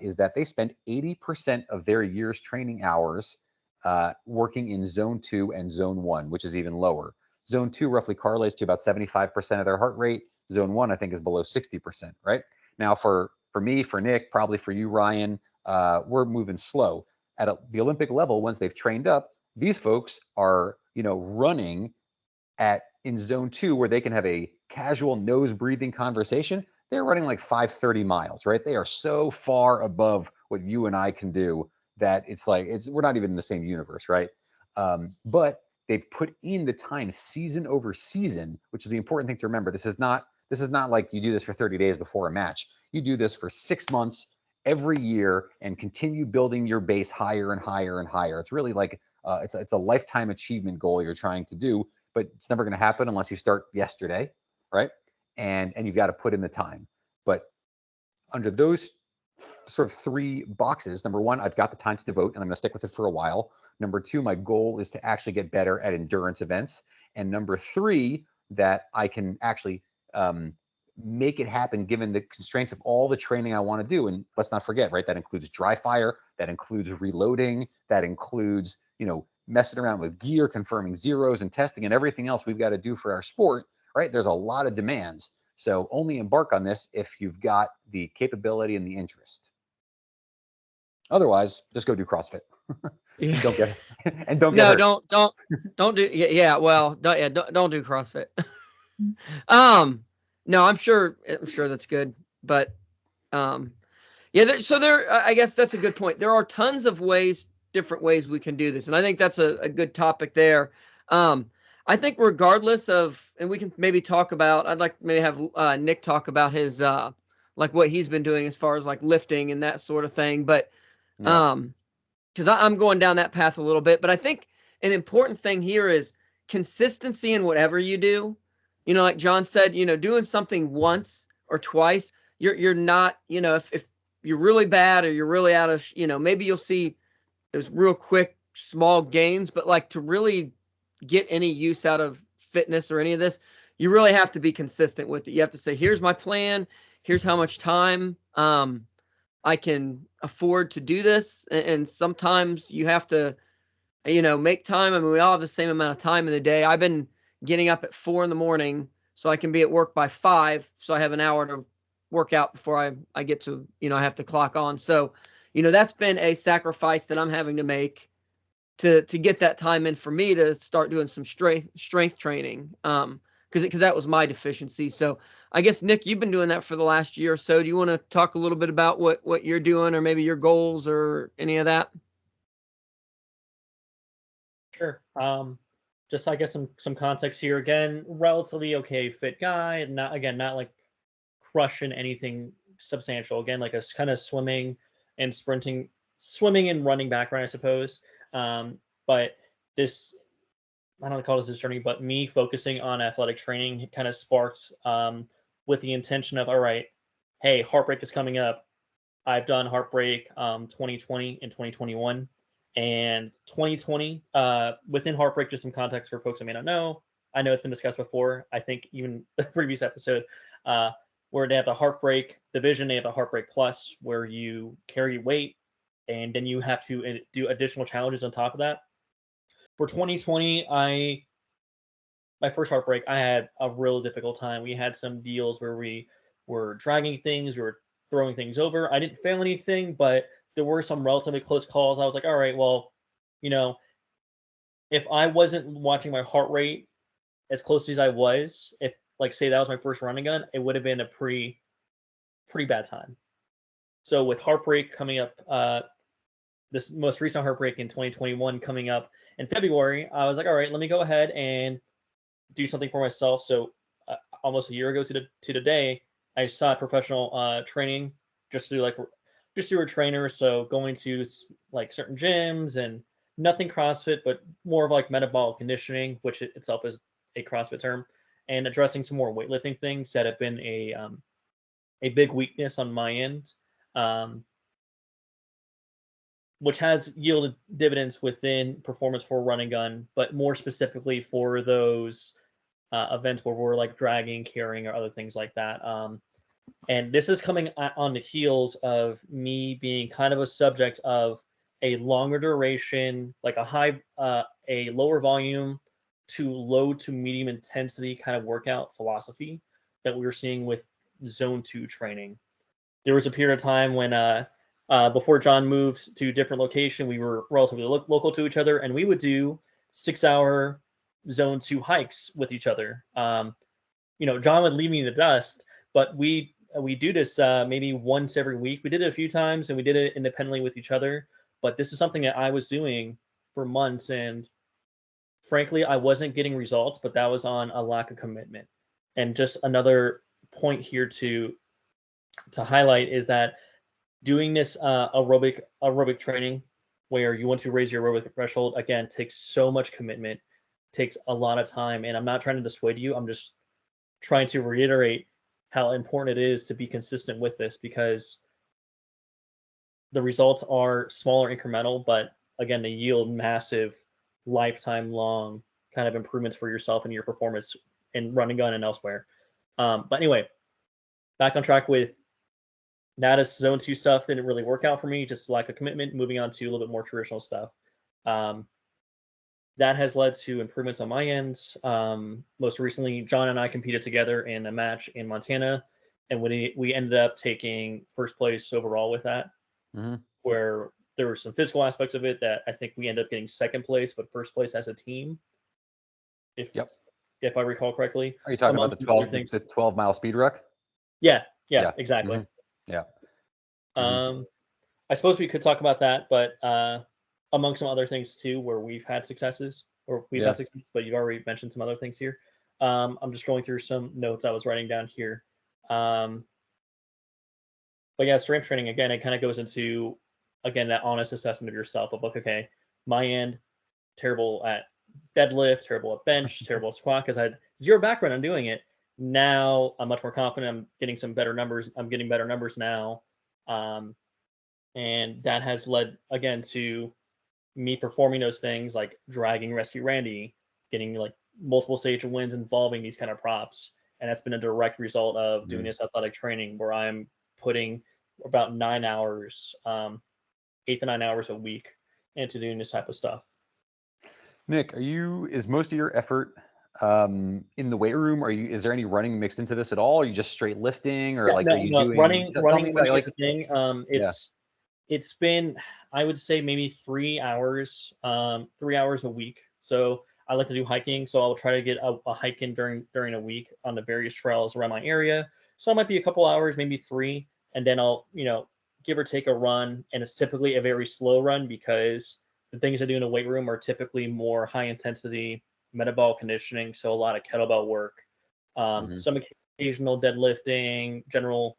is that they spend 80% of their year's training hours working in zone 2 and zone 1, which is even lower. Zone 2 roughly correlates to about 75% of their heart rate. Zone 1, I think, is below 60%, right? Now, for me, for Nick, probably for you, Ryan, we're moving slow. At the Olympic level, once they've trained up, these folks are, running in zone 2 where they can have a casual nose breathing conversation. They're running like 530 miles, right? They are so far above what you and I can do that we're not even in the same universe, right? But they've put in the time season over season, which is the important thing to remember. This is not like you do this for 30 days before a match. You do this for 6 months every year and continue building your base higher and higher and higher. It's really like it's a lifetime achievement goal you're trying to do, but it's never going to happen unless you start yesterday, right? And you've got to put in the time. But under those sort of 3 boxes, number 1, I've got the time to devote, and I'm going to stick with it for a while. Number 2, my goal is to actually get better at endurance events. And number 3, that I can actually make it happen given the constraints of all the training I want to do. And let's not forget, right? That includes dry fire, that includes reloading, that includes, messing around with gear, confirming zeros and testing and everything else we've got to do for our sport, right? There's a lot of demands. So only embark on this if you've got the capability and the interest. Otherwise, just go do CrossFit. Yeah. and don't get hurt. Don't do. Yeah. Well, don't do CrossFit. No, I'm sure that's good, but yeah. I guess that's a good point. There are tons of different ways we can do this, and I think that's a good topic there. I think regardless of, and we can maybe talk about. I'd like to maybe have Nick talk about his like what he's been doing as far as like lifting and that sort of thing, but because I'm going down that path a little bit, but I think an important thing here is consistency in whatever you do. Like John said, doing something once or twice, you're not, if you're really bad or you're really out of, maybe you'll see those real quick, small gains, but like to really get any use out of fitness or any of this, you really have to be consistent with it. You have to say, here's my plan. Here's how much time I can afford to do this. And sometimes you have to, make time. I mean, we all have the same amount of time in the day. I've been getting up at 4 a.m. so I can be at work by 5. So I have an hour to work out before I get to, I have to clock on. So, that's been a sacrifice that I'm having to make to get that time in for me to start doing some strength training. Because that was my deficiency. So I guess, Nick, you've been doing that for the last year or so. Do you want to talk a little bit about what you're doing or maybe your goals or any of that? Sure. Just I guess some context here. Again, relatively okay fit guy. Not like crushing anything substantial. Again, like a kind of swimming and running background, I suppose. But this, I don't call this journey, but me focusing on athletic training kind of sparked with the intention of, all right, hey, Heartbreak is coming up. I've done Heartbreak 2020 and 2021. And 2020, within Heartbreak, just some context for folks that may not know. I know it's been discussed before. I think even the previous episode, where they have the Heartbreak division, they have the Heartbreak Plus, where you carry weight, and then you have to do additional challenges on top of that. For 2020, my first Heartbreak, I had a real difficult time. We had some deals where we were dragging things, we were throwing things over. I didn't fail anything, but there were some relatively close calls. I was like, all right, well, if I wasn't watching my heart rate as closely as I was, if like say that was my first running gun, it would have been a pretty bad time. So with Heartbreak coming up, this most recent Heartbreak in 2021 coming up in February, I was like, all right, let me go ahead and do something for myself. So almost a year ago to today, I saw professional training just through a trainer. So going to like certain gyms and nothing CrossFit, but more of like metabolic conditioning, which itself is a CrossFit term, and addressing some more weightlifting things that have been a big weakness on my end, which has yielded dividends within performance for run and gun, but more specifically for those events where we're like dragging, carrying, or other things like that. And this is coming on the heels of me being kind of a subject of a longer duration, like a lower volume to low to medium intensity kind of workout philosophy that we were seeing with Zone 2 training. There was a period of time when, before John moved to a different location, we were relatively local to each other, and we would do 6-hour Zone 2 hikes with each other. John would leave me in the dust, but we do this maybe once every week. We did it a few times, and we did it independently with each other. But this is something that I was doing for months, and frankly, I wasn't getting results. But that was on a lack of commitment. And just another point here to highlight is that doing this aerobic training, where you want to raise your aerobic threshold, again, takes so much commitment, takes a lot of time. And I'm not trying to dissuade you. I'm just trying to reiterate how important it is to be consistent with this, because the results are smaller incremental, but again, they yield massive lifetime long kind of improvements for yourself and your performance in run and gun and elsewhere. But anyway, back on track with Natus Zone 2 stuff. Didn't really work out for me, just lack of commitment. Moving on to a little bit more traditional stuff. That has led to improvements on my end. Most recently, John and I competed together in a match in Montana, and we ended up taking first place overall with that, where there were some physical aspects of it that I think we ended up getting second place, but first place as a team, if I recall correctly. Are you talking about the 12-mile speed ruck? Yeah, exactly. Yeah. I suppose we could talk about that, but among some other things too, where we've had successes, had success, but you've already mentioned some other things here. I'm just going through some notes I was writing down here. But yeah, strength training, again, it kind of goes into, again, that honest assessment of yourself of like, okay, my end, terrible at deadlift, terrible at bench, terrible at squat, because I had zero background on doing it. Now I'm much more confident. I'm getting some better numbers. I'm getting better numbers now. And that has led, again, to me performing those things like dragging Rescue Randy, getting like multiple stage wins involving these kind of props. And that's been a direct result of doing this athletic training, where I'm putting about 9 hours, 8 to 9 hours a week into doing this type of stuff. Nick, is most of your effort in the weight room? Is there any running mixed into this at all? Are you just straight lifting, or doing running is a thing? It's been, I would say, maybe 3 hours, 3 hours a week. So I like to do hiking, so I'll try to get a hike in during a week on the various trails around my area. So it might be a couple hours, maybe 3, and then I'll give or take a run, and it's typically a very slow run, because the things I do in a weight room are typically more high intensity metabolic conditioning, so a lot of kettlebell work, some occasional deadlifting, general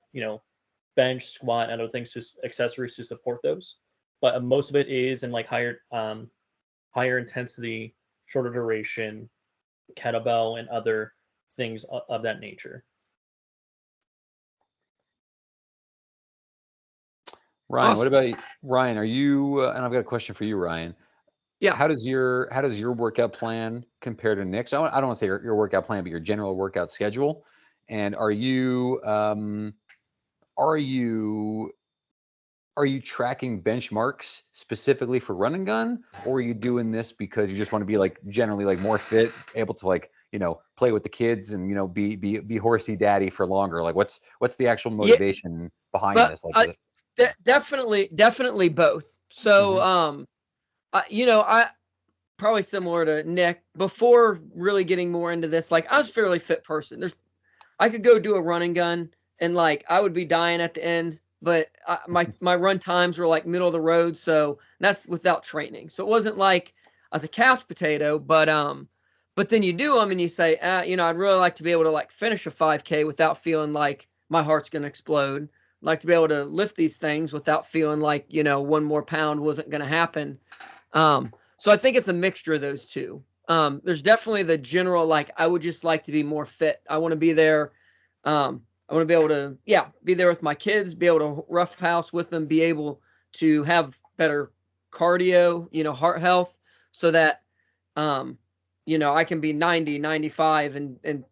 bench, squat, and other things, just accessories to support those. But most of it is in like higher intensity, shorter duration, kettlebell and other things of that nature. Ryan, What about you? Ryan, are you? And I've got a question for you, Ryan. Yeah. How does your workout plan compare to Nick's? I don't want to say your workout plan, but your general workout schedule. And are you tracking benchmarks specifically for run and gun, or are you doing this because you just want to be like generally like more fit, able to like play with the kids and be horsey daddy for longer? Like what's the actual motivation behind this? Like definitely both. So I probably similar to Nick, before really getting more into this, like I was a fairly fit person. I could go do a run and gun and like I would be dying at the end, but my run times were like middle of the road, so that's without training. So it wasn't like I was a couch potato, but then you do them and you say, I'd really like to be able to like finish a 5K without feeling like my heart's going to explode. I'd like to be able to lift these things without feeling like, 1 more pound wasn't going to happen. So I think it's a mixture of those two. There's definitely the general, like, I would just like to be more fit. I want to be there. I want to be able to, be there with my kids, be able to roughhouse with them, be able to have better cardio, heart health, so that, I can be 90, 95 and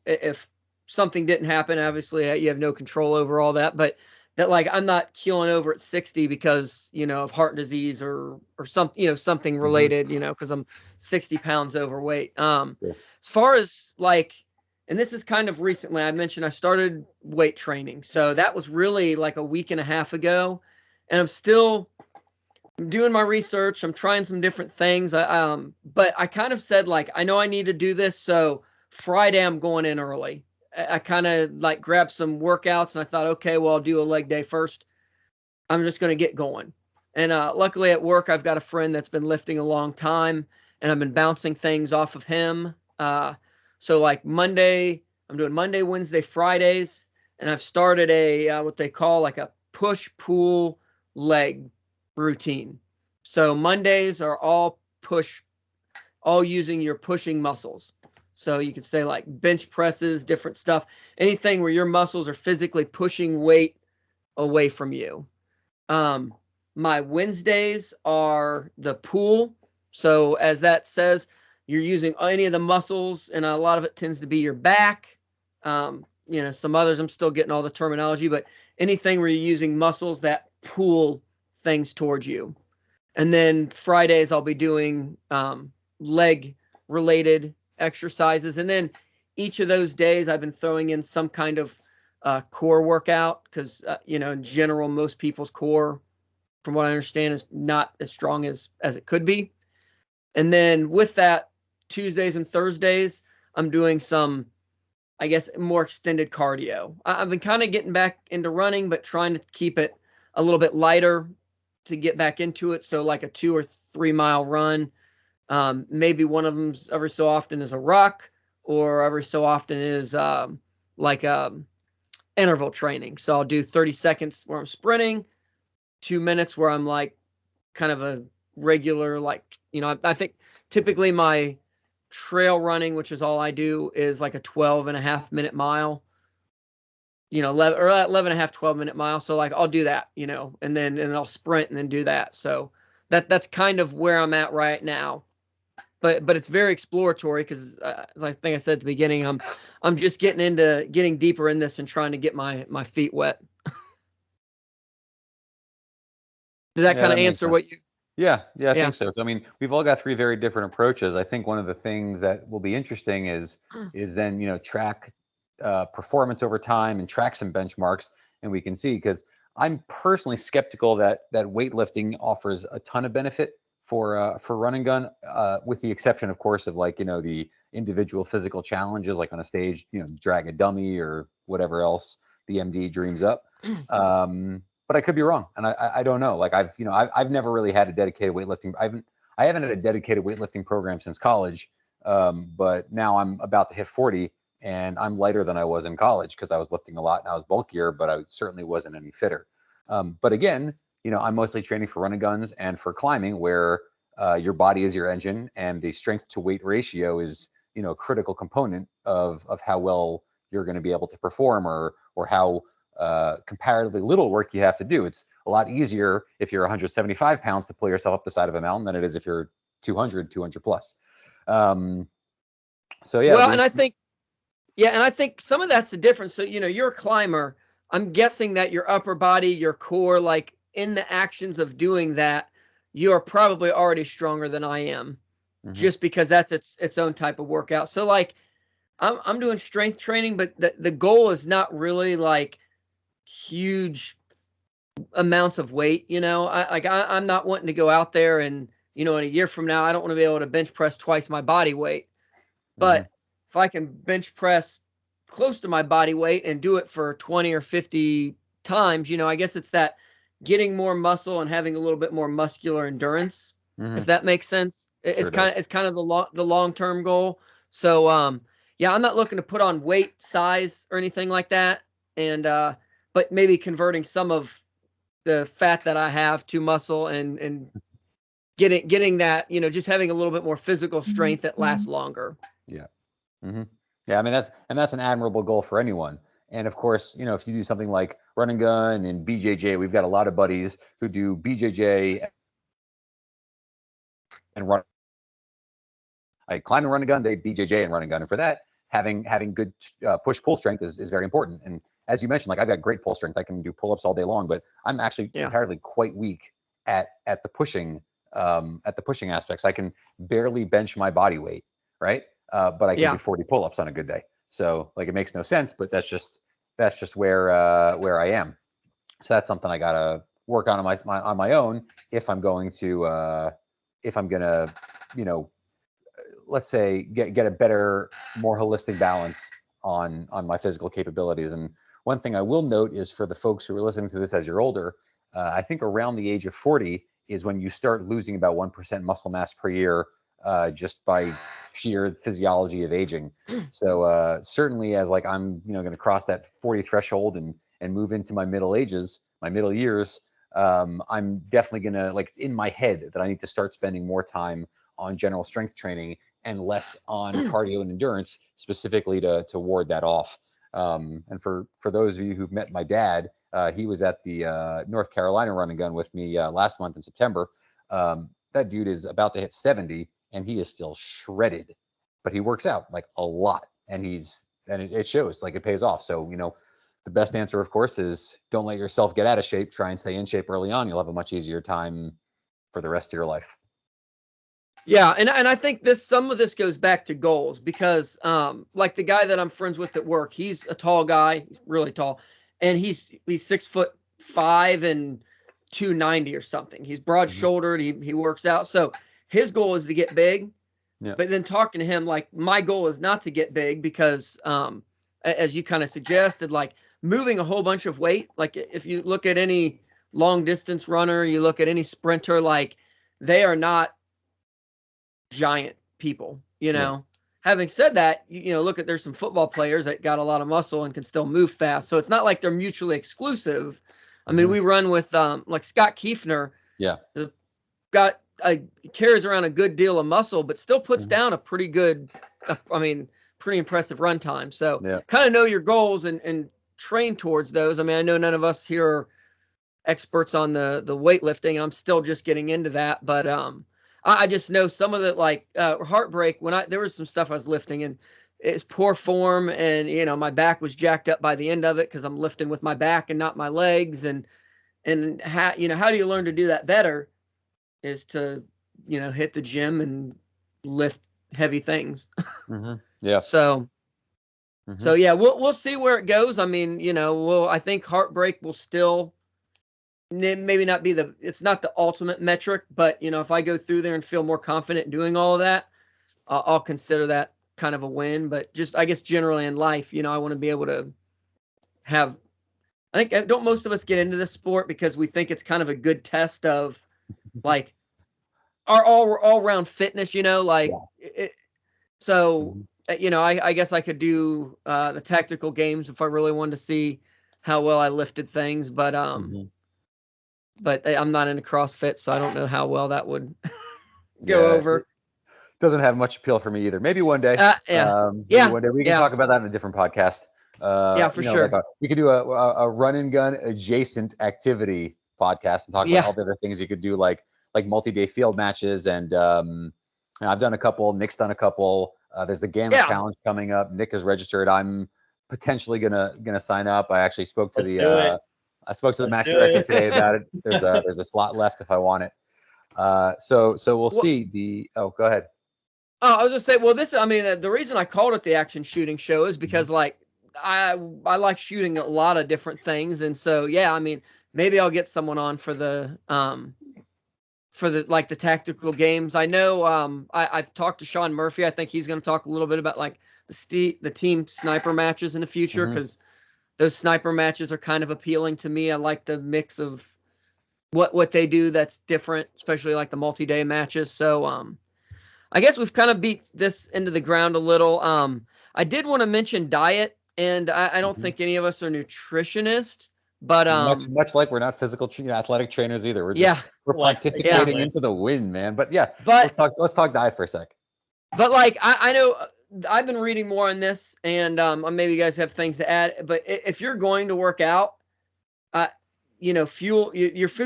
if something didn't happen, obviously you have no control over all that, but that like I'm not keeling over at 60 because, of heart disease or something, something related, because I'm 60 pounds overweight. Yeah. As far as like, and this is kind of recently, I mentioned I started weight training. So that was really like a week and a half ago. And I'm doing my research. I'm trying some different things. But I kind of said like, I know I need to do this. So Friday I'm going in early. I kind of like grabbed some workouts and I thought, okay, well, I'll do a leg day first. I'm just going to get going. And luckily at work, I've got a friend that's been lifting a long time and I've been bouncing things off of him. So like Monday, I'm doing Monday, Wednesday, Fridays, and I've started a what they call like a push pull leg routine. So Mondays are all using your pushing muscles. So you could say like bench presses, different stuff, anything where your muscles are physically pushing weight away from you. My Wednesdays are the pool. So as that says, you're using any of the muscles, and a lot of it tends to be your back. Some others I'm still getting all the terminology, but anything where you're using muscles that pull things towards you. And then Fridays I'll be doing leg related exercises, and then each of those days I've been throwing in some kind of core workout because in general most people's core, from what I understand, is not as strong as it could be. And then with that, Tuesdays and Thursdays I'm doing some, I guess, more extended cardio. I've been kind of getting back into running, but trying to keep it a little bit lighter to get back into it. So like a 2 or 3 mile run. Maybe one of them every so often is a ruck, or every so often is like interval training. So I'll do 30 seconds where I'm sprinting, 2 minutes where I'm like kind of a regular, like, I think typically my trail running, which is all I do, is like a 12.5 minute mile, 11 or 11 and a half, 12 minute mile. So like I'll do that, and then I'll sprint and then do that. So that's kind of where I'm at right now. But it's very exploratory because as I think I said at the beginning, I'm just getting deeper in this and trying to get my feet wet. Did that kind of answer what you? Yeah, I think so. So I mean, we've all got 3 very different approaches. I think one of the things that will be interesting is then track performance over time and track some benchmarks, and we can see, because I'm personally skeptical that weightlifting offers a ton of benefit for run and gun, with the exception, of course, of like the individual physical challenges, like on a stage, drag a dummy or whatever else the MD dreams up. But I could be wrong, and I don't know. Like I've never really had a dedicated weightlifting. I haven't had a dedicated weightlifting program since college. But now I'm about to hit 40, and I'm lighter than I was in college because I was lifting a lot and I was bulkier, but I certainly wasn't any fitter. But again, I'm mostly training for run and guns and for climbing, where your body is your engine, and the strength to weight ratio is a critical component of how well you're going to be able to perform, or how comparatively little work you have to do. It's a lot easier if you're 175 pounds to pull yourself up the side of a mountain than it is if you're 200 plus. So yeah. Well, and I think some of that's the difference. So you're a climber. I'm guessing that your upper body, your core, like in the actions of doing that, you are probably already stronger than I am, just because that's its own type of workout. So like I'm doing strength training, but the goal is not really like huge amounts of weight. I'm not wanting to go out there and in a year from now I don't want to be able to bench press twice my body weight. But if I can bench press close to my body weight and do it for 20 or 50 times, I guess it's that getting more muscle and having a little bit more muscular endurance, if that makes sense. It's kind of the long-term goal. So yeah, I'm not looking to put on weight, size, or anything like that. And but maybe converting some of the fat that I have to muscle and getting that, just having a little bit more physical strength that lasts longer. Yeah. Yeah. I mean, that's an admirable goal for anyone. And of course, if you do something like run and gun and BJJ, we've got a lot of buddies who do BJJ and run. Like climb and run and gun, they BJJ and run and gun. And for that, having good push-pull strength is very important. And as you mentioned, like I've got great pull strength. I can do pull-ups all day long, but I'm actually comparatively quite weak at the pushing aspects. I can barely bench my body weight, right? But I can do 40 pull-ups on a good day. So like it makes no sense, but that's just where I am. So that's something I gotta work on my own if I'm gonna, let's say get a better, more holistic balance on my physical capabilities. And one thing I will note is for the folks who are listening to this as you're older, I think around the age of 40 is when you start losing about 1% muscle mass per year, just by sheer physiology of aging. So certainly as like I'm going to cross that 40 threshold and move into my middle years, I'm definitely going to, like, in my head that I need to start spending more time on general strength training and less on cardio and endurance, specifically to ward that off. And for those of you who've met my dad, he was at the North Carolina Run and Gun with me last month in September. That dude is about to hit 70 and he is still shredded, but he works out like a lot, and it shows, like it pays off. So, the best answer, of course, is don't let yourself get out of shape. Try and stay in shape early on. You'll have a much easier time for the rest of your life. Yeah, and I think some of this goes back to goals, because like the guy that I'm friends with at work, he's a tall guy, he's really tall, and he's 6'5" and 290 or something. He's broad-shouldered, he works out, so his goal is to get big. Yeah. But then talking to him, like, my goal is not to get big, because as you kind of suggested, like moving a whole bunch of weight, like if you look at any long distance runner, you look at any sprinter, like they are not giant people, Yeah. Having said that, look at, there's some football players that got a lot of muscle and can still move fast. So it's not like they're mutually exclusive. I mean, we run with like Scott Kiefner. Yeah. Carries around a good deal of muscle, but still puts down a pretty good, pretty impressive run time. So kind of know your goals and train towards those. I mean, I know none of us here are experts on the weightlifting. I'm still just getting into that, but I just know some of the, like, Heartbreak, when there was some stuff I was lifting and it's poor form, and my back was jacked up by the end of it because I'm lifting with my back and not my legs, and how do you learn to do that better is to hit the gym and lift heavy things. Yeah. So yeah, we'll see where it goes. I mean, I think Heartbreak will still maybe not be it's not the ultimate metric, but if I go through there and feel more confident in doing all of that, I'll consider that kind of a win. But just, I guess, generally in life, I want to be able to have, I think, don't most of us get into this sport because we think it's kind of a good test of like our all around fitness, like so, I guess I could do the tactical games if I really wanted to see how well I lifted things, but but I'm not into CrossFit, so I don't know how well that would go over. It doesn't have much appeal for me either. Maybe one day. Maybe one day we can talk about that in a different podcast. For sure. Like we could do a run and gun adjacent activity podcast and talk about all the other things you could do, like multi-day field matches. And I've done a couple. Nick's done a couple. There's the Gamma Challenge coming up. Nick is registered. I'm potentially gonna sign up. I actually spoke to the match director today about it. There's a slot left if I want it. So we'll see. Go ahead. Oh, I was just saying, the reason I called it the Action Shooting Show is because like I like shooting a lot of different things, and so maybe I'll get someone on for the like the tactical games. I know I've talked to Sean Murphy. I think he's going to talk a little bit about like the team sniper matches in the future, because those sniper matches are kind of appealing to me. I like the mix of what they do that's different, especially like the multi-day matches. So I guess we've kind of beat this into the ground a little. I did want to mention diet, and I don't think any of us are nutritionists, but much like we're not physical athletic trainers either. We're just we're pontificating into the wind, man. But let's talk diet for a sec. But like I know I've been reading more on this, and maybe you guys have things to add. But if you're going to work out, your food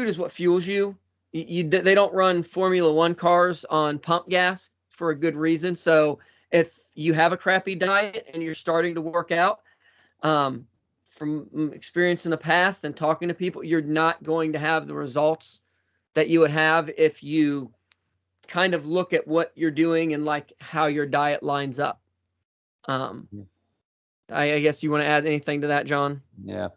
is what fuels you. They don't run Formula One cars on pump gas. for a good reason. So if you have a crappy diet and you're starting to work out, from experience in the past and talking to people, you're not going to have the results that you would have if you kind of look at what you're doing and like how your diet lines up. I guess you want to add anything to that, John? Yeah.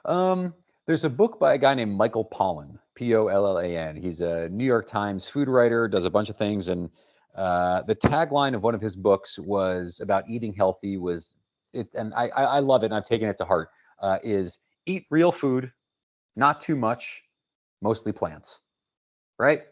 There's a book by a guy named Michael Pollan, Pollan. He's a New York Times food writer, does a bunch of things. And the tagline of one of his books was about eating healthy and I love it, and I've taken it to heart, is eat real food, not too much, mostly plants, right?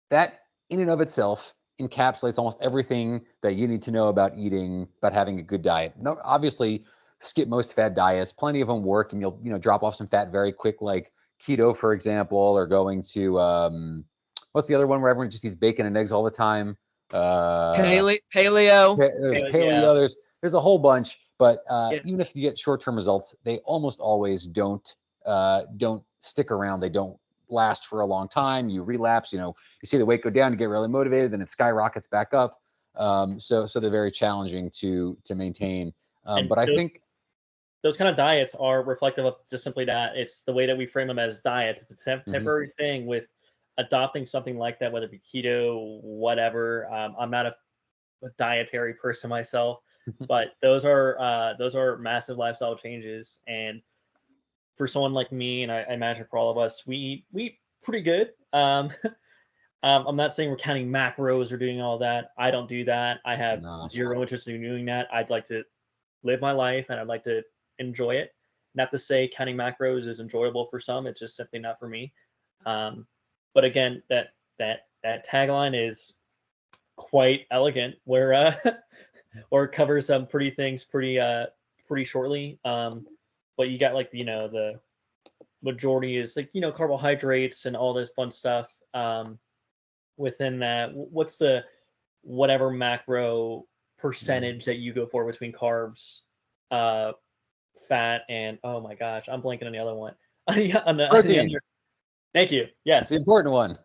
That in and of itself encapsulates almost everything that you need to know about eating, about having a good diet. No, obviously, skip most fad diets. Plenty of them work, and you'll drop off some fat very quick, like keto, for example, or going to what's the other one where everyone just eats bacon and eggs all the time? Paleo. There's Yeah. paleo. There's a whole bunch, but Yeah. even if you get short-term results, they almost always don't stick around. They don't last for a long time. You relapse. You see the weight go down, you get really motivated, then it skyrockets back up. So they're very challenging to maintain. And But I think those kind of diets are reflective of just simply that. It's the way that we frame them as diets. It's a temporary thing with adopting something like that, whether it be keto, whatever. I'm not a dietary person myself, but those are massive lifestyle changes. And for someone like me, and I imagine for all of us, we eat pretty good. I'm not saying we're counting macros or doing all that. I don't do that. I have zero interest in doing that. I'd like to live my life, and I'd like to enjoy it. Not to say counting macros is enjoyable for some. It's just simply not for me. But again, that tagline is quite elegant, where or covers some pretty things pretty shortly. But you got like the majority is like carbohydrates and all this fun stuff. Within that, what's the whatever macro percentage that you go for between carbs, fat, and oh my gosh, I'm blanking on the other one. protein. Thank you. Yes, the important one.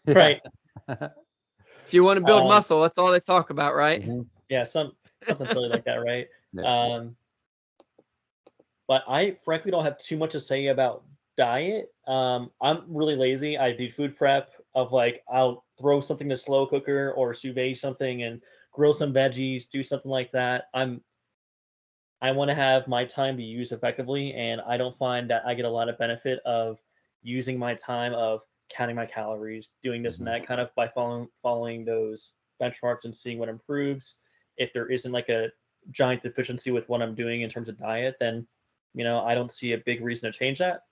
Right. If you want to build muscle, that's all they talk about, right? Yeah, something silly like that, right? Yeah. But I frankly don't have too much to say about diet. I'm really lazy. I do food prep of like I'll throw something in the slow cooker or sous vide something and grill some veggies, do something like that. I want to have my time be used effectively, and I don't find that I get a lot of benefit of using my time of counting my calories, doing this and that kind of by following those benchmarks and seeing what improves. If there isn't like a giant deficiency with what I'm doing in terms of diet, then I don't see a big reason to change that.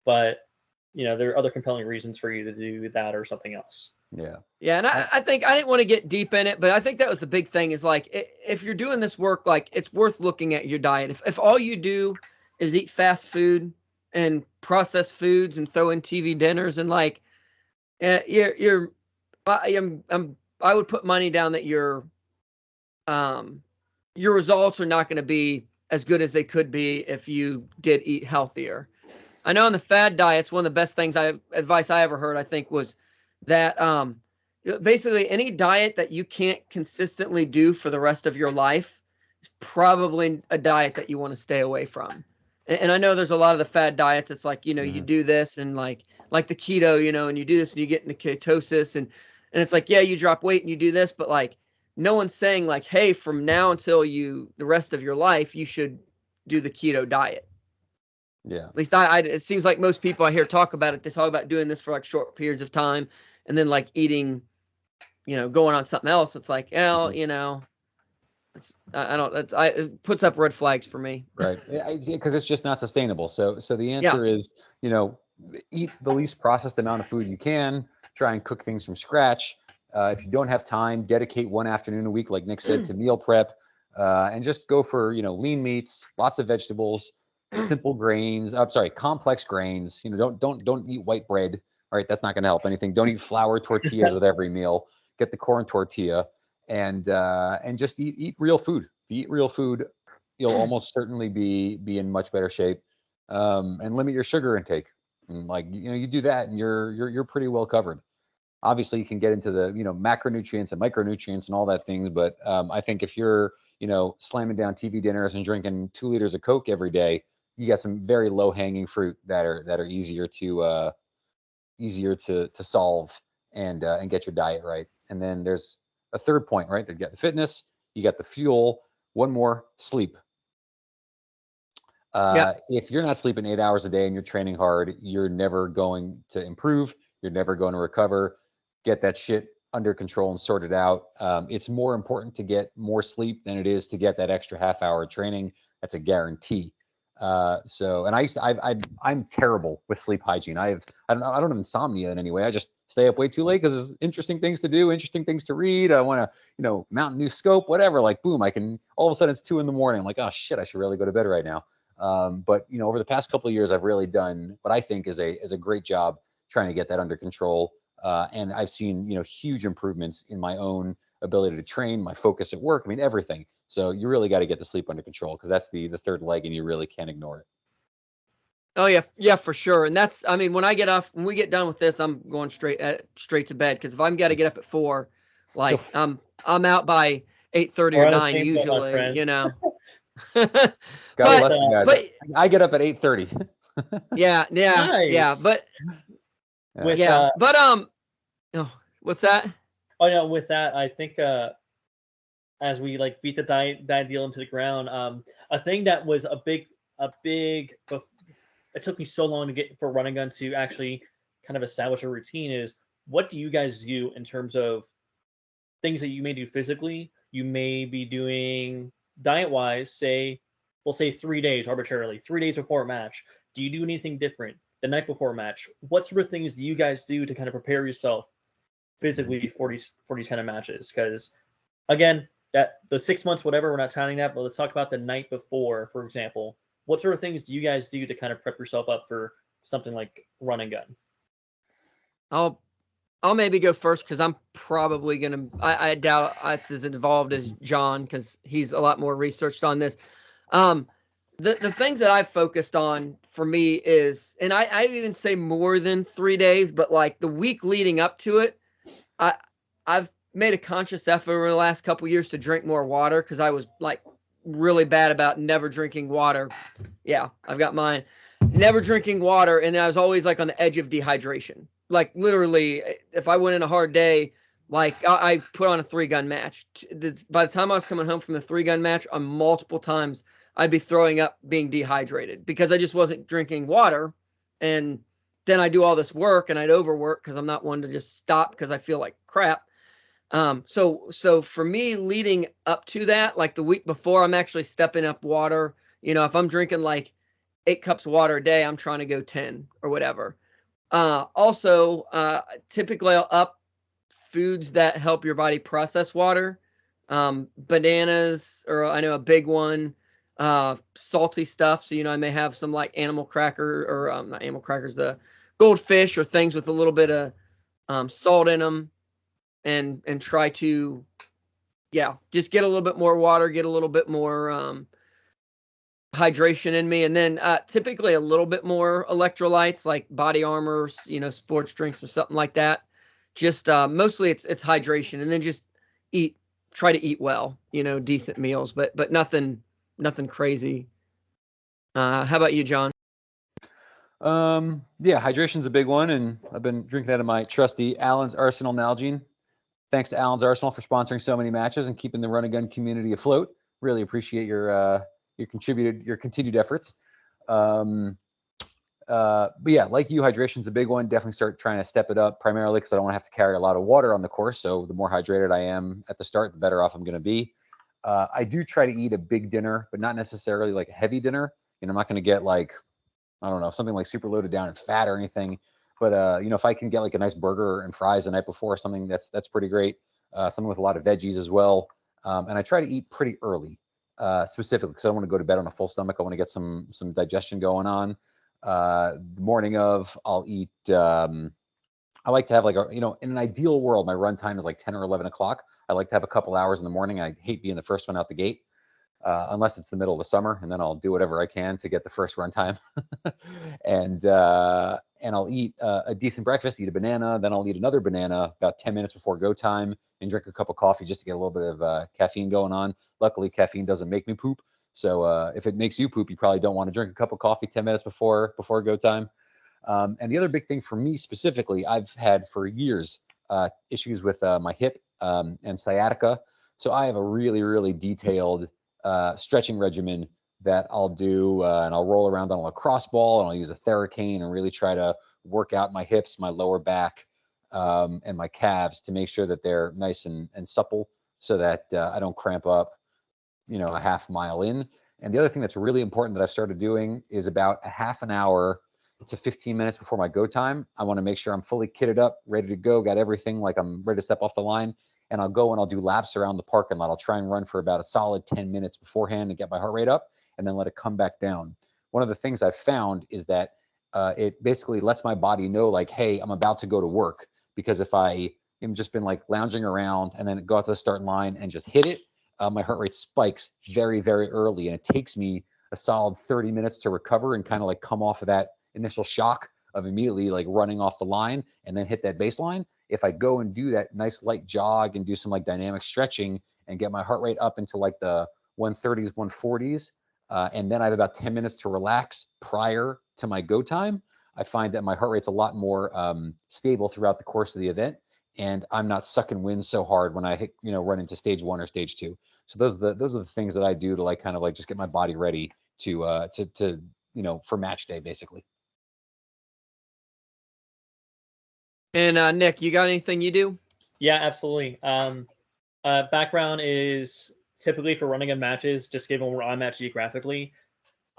But there are other compelling reasons for you to do that or something else. Yeah, and I think I didn't want to get deep in it, but I think that was the big thing is like if you're doing this work, like it's worth looking at your diet. If all you do is eat fast food and processed foods and throw in TV dinners and like I would put money down that your results are not going to be as good as they could be if you did eat healthier. I know on the fad diets, one of the best advice I ever heard, I think, was that basically any diet that you can't consistently do for the rest of your life is probably a diet that you want to stay away from. And I know there's a lot of the fad diets. It's like, you do this and like the keto, and you do this and you get into ketosis and it's like, yeah, you drop weight and you do this, but like no one's saying like, hey, from now until the rest of your life, you should do the keto diet. Yeah. At least it seems like most people I hear talk about it, they talk about doing this for like short periods of time and then like eating, going on something else. It's like, well, it puts up red flags for me. Right. Because it's just not sustainable. So the answer is, eat the least processed amount of food you can, try and cook things from scratch. If you don't have time, dedicate one afternoon a week, like Nick said, to meal prep, and just go for, lean meats, lots of vegetables, simple grains. I'm sorry, complex grains. Don't eat white bread. All right. That's not going to help anything. Don't eat flour tortillas with every meal. Get the corn tortilla and just eat real food. If you eat real food, you'll almost certainly be in much better shape. And limit your sugar intake. And you do that and you're pretty well covered. obviously you can get into the, macronutrients and micronutrients and all that things. But I think if you're, slamming down TV dinners and drinking 2 liters of Coke every day, you got some very low hanging fruit that are easier to solve and get your diet right. And then there's a third point, right? You got the fitness, you got the fuel, one more, sleep. If you're not sleeping 8 hours a day and you're training hard, you're never going to improve. You're never going to recover. Get that shit under control and sorted out. It's more important to get more sleep than it is to get that extra half hour of training. That's a guarantee. I'm terrible with sleep hygiene. I don't have insomnia in any way. I just stay up way too late because there's interesting things to do, interesting things to read. I want to, mount a new scope, whatever. Like, boom, I can, all of a sudden it's 2 a.m. I'm like, oh shit, I should really go to bed right now. But over the past couple of years, I've really done what I think is a great job trying to get that under control. And I've seen, huge improvements in my own ability to train, my focus at work. I mean, everything. So you really got to get the sleep under control because that's the third leg, and you really can't ignore it. Oh yeah, for sure. And that's, I mean, when we get done with this, I'm going straight to bed, because if I'm got to get up at 4, like I'm out by 8:30 or 9 usually, God bless you guys. But I get up at 8:30. Yeah, Nice. but With what's that? Oh no, with that, I think as we like beat the diet deal into the ground, a thing that was a big. It took me so long to get for Run and Gun to actually kind of establish a routine. Is what do you guys do in terms of things that you may do physically? You may be doing diet wise. We'll say 3 days arbitrarily, 3 days before a match. Do you do anything different the night before a match? What sort of things do you guys do to kind of prepare yourself physically for these kind of matches? Because again, that the 6 months, whatever, we're not counting that, but let's talk about the night before, for example. What sort of things do you guys do to kind of prep yourself up for something like Run and Gun? I'll maybe go first, because I'm probably gonna. I doubt it's as involved as John, because he's a lot more researched on this. The things that I've focused on for me is, and I even say more than 3 days, but like the week leading up to it, I've made a conscious effort over the last couple years to drink more water, because I was like really bad about never drinking water. Yeah, I've got mine. Never drinking water, and I was always like on the edge of dehydration. Like literally, if I went in a hard day, like I put on a 3-gun match. By the time I was coming home from the 3-gun match, on multiple times I'd be throwing up, being dehydrated, because I just wasn't drinking water. And then I do all this work and I'd overwork, because I'm not one to just stop because I feel like crap. So for me, leading up to that, like the week before, I'm actually stepping up water. If I'm drinking like 8 cups of water a day, I'm trying to go 10 or whatever. Also, typically I'll up foods that help your body process water. Bananas, or I know a big one. Salty stuff. So, I may have some like animal cracker, or not animal crackers, the goldfish, or things with a little bit of salt in them. And try to, just get a little bit more water, get a little bit more hydration in me. And then typically a little bit more electrolytes, like Body Armors, sports drinks or something like that. Just mostly it's hydration, and then just try to eat well, decent meals, but nothing crazy. How about you, John? Hydration's a big one, and I've been drinking out of my trusty Allen's Arsenal Nalgene. Thanks to Allen's Arsenal for sponsoring so many matches and keeping the Run and Gun community afloat. Really appreciate your continued efforts. But yeah, like you, hydration's a big one. Definitely start trying to step it up, primarily because I don't want to have to carry a lot of water on the course. So the more hydrated I am at the start, the better off I'm going to be. I do try to eat a big dinner, but not necessarily like a heavy dinner. I'm not going to get like, I don't know, something like super loaded down in fat or anything. But if I can get like a nice burger and fries the night before, something that's pretty great. Something with a lot of veggies as well. And I try to eat pretty early, specifically because I don't want to go to bed on a full stomach. I want to get some digestion going on. The morning of, I'll eat. I like to have like in an ideal world, my run time is like 10 or 11 o'clock. I like to have a couple hours in the morning. I hate being the first one out the gate. Unless it's the middle of the summer, and then I'll do whatever I can to get the first run time. And and I'll eat a decent breakfast, eat a banana, then I'll eat another banana about 10 minutes before go time, and drink a cup of coffee just to get a little bit of caffeine going on. Luckily, caffeine doesn't make me poop. So if it makes you poop, you probably don't want to drink a cup of coffee 10 minutes before go time. And the other big thing for me specifically, I've had for years issues with my hip and sciatica. So I have a really, really detailed stretching regimen that I'll do, and I'll roll around on a lacrosse ball, and I'll use a Theracane and really try to work out my hips, my lower back, and my calves to make sure that they're nice and supple, so that I don't cramp up, a half mile in. And the other thing that's really important that I've started doing is about a half an hour to 15 minutes before my go time, I want to make sure I'm fully kitted up, ready to go, got everything, like I'm ready to step off the line. And I'll go and I'll do laps around the parking lot. I'll try and run for about a solid 10 minutes beforehand and get my heart rate up, and then let it come back down. One of the things I've found is that it basically lets my body know, like, hey, I'm about to go to work. Because if I am just been like lounging around and then go out to the start line and just hit it, my heart rate spikes very, very early. And it takes me a solid 30 minutes to recover and kind of like come off of that initial shock of immediately like running off the line and then hit that baseline. If I go and do that nice light jog and do some like dynamic stretching and get my heart rate up into like the 130s, 140s, and then I have about 10 minutes to relax prior to my go time, I find that my heart rate's a lot more stable throughout the course of the event, and I'm not sucking wind so hard when I hit, run into stage 1 or stage 2. So those are the things that I do to like kind of like just get my body ready to for match day, basically. And Nick, you got anything you do? Yeah, absolutely. Background is typically for running in matches, just given where I'm at geographically.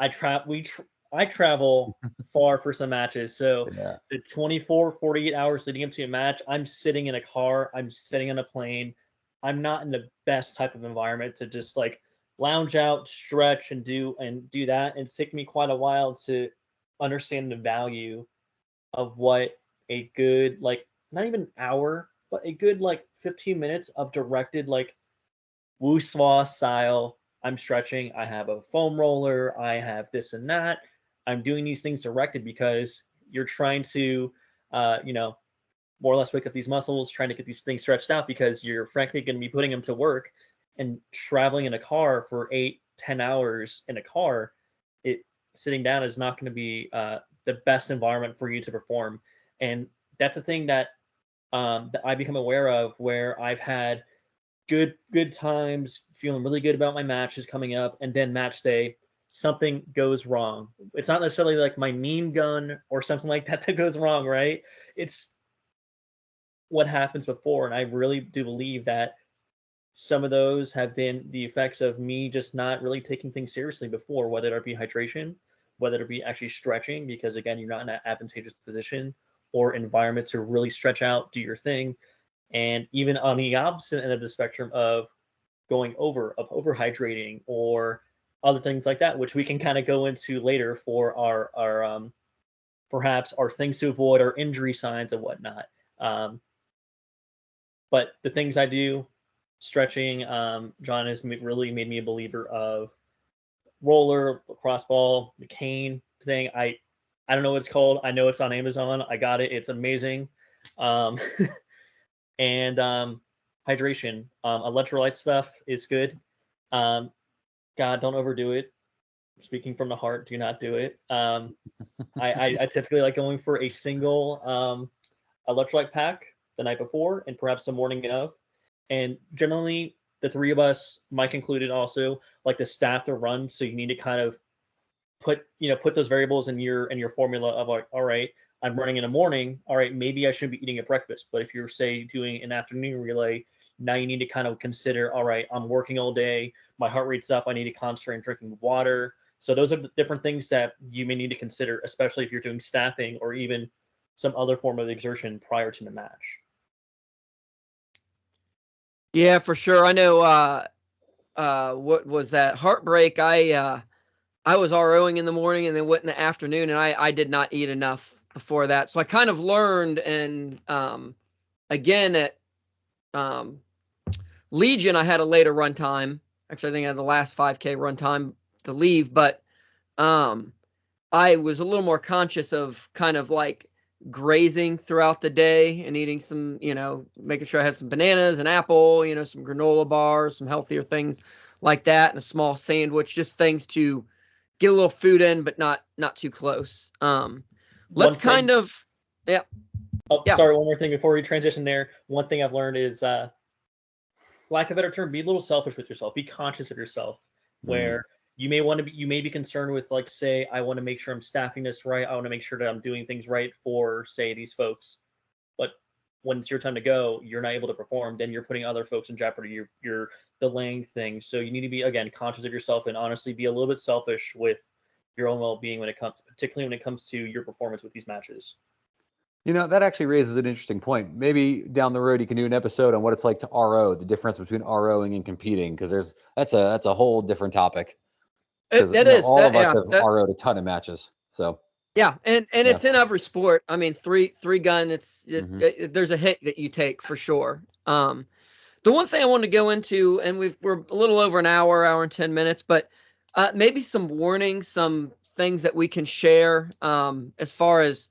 I travel far for some matches. So Yeah. the 24, 48 hours leading up to a match, I'm sitting in a car, I'm sitting on a plane. I'm not in the best type of environment to just like lounge out, stretch, and do that. It's taken me quite a while to understand the value of what a good, like, not even hour, but a good like 15 minutes of directed like woo swa style. I'm stretching. I have a foam roller. I have this and that. I'm doing these things directed because you're trying to, more or less wake up these muscles, trying to get these things stretched out because you're frankly going to be putting them to work, and traveling in a car for 8-10 hours in a car. Sitting down is not going to be the best environment for you to perform, and that's a thing that I become aware of, where I've had good times, feeling really good about my matches coming up, and then match day, something goes wrong. It's not necessarily like my mean gun or something like that that goes wrong, right? It's what happens before, and I really do believe that some of those have been the effects of me just not really taking things seriously before, whether it be hydration, whether it be actually stretching, because again, you're not in an advantageous position or environment to really stretch out, do your thing. And even on the opposite end of the spectrum of overhydrating or other things like that, which we can kind of go into later for our perhaps our things to avoid, our injury signs and whatnot. But the things I do, stretching, John has really made me a believer of roller, lacrosse ball, the cane thing. I don't know what it's called. I know it's on Amazon. I got it. It's amazing. Um, and hydration, electrolyte stuff is good. God, don't overdo it. Speaking from the heart, do not do it. I typically like going for a single electrolyte pack the night before and perhaps the morning of. And generally, the three of us, Mike included, also like the staff to run. So you need to kind of put those variables in your formula of like, all right, I'm running in the morning. All right, maybe I shouldn't be eating a breakfast. But if you're, say, doing an afternoon relay, now you need to kind of consider, all right, I'm working all day, my heart rate's up, I need to concentrate on drinking water. So those are the different things that you may need to consider, especially if you're doing staffing or even some other form of exertion prior to the match. Yeah, for sure. I know. What was that heartbreak? I was ROing in the morning and then went in the afternoon, and I did not eat enough before that. So I kind of learned, and again at Legion, I had a later run time. Actually, I think I had the last 5K run time to leave, but I was a little more conscious of kind of like grazing throughout the day and eating some, making sure I had some bananas, an apple, some granola bars, some healthier things like that, and a small sandwich, just things to get a little food in, but not too close. Let's kind of, yeah. Oh, yeah. sorry. One more thing before we transition there. One thing I've learned is, lack of a better term, be a little selfish with yourself. Be conscious of yourself. Where you may be concerned with, like, say, I want to make sure I'm staffing this right. I want to make sure that I'm doing things right for, say, these folks. But when it's your time to go, you're not able to perform. Then you're putting other folks in jeopardy. You're delaying things. So you need to be, again, conscious of yourself and honestly be a little bit selfish with your own well-being particularly when it comes to your performance with these matches. That actually raises an interesting point. Maybe down the road you can do an episode on what it's like to RO, the difference between ROing and competing, because that's a whole different topic. It is. All of us have RO'd a ton of matches. So yeah, and it's in every sport. I mean, three gun. There's a hit that you take for sure. The one thing I want to go into, and we're a little over an hour and 10 minutes, but maybe some warnings, some things that we can share as far as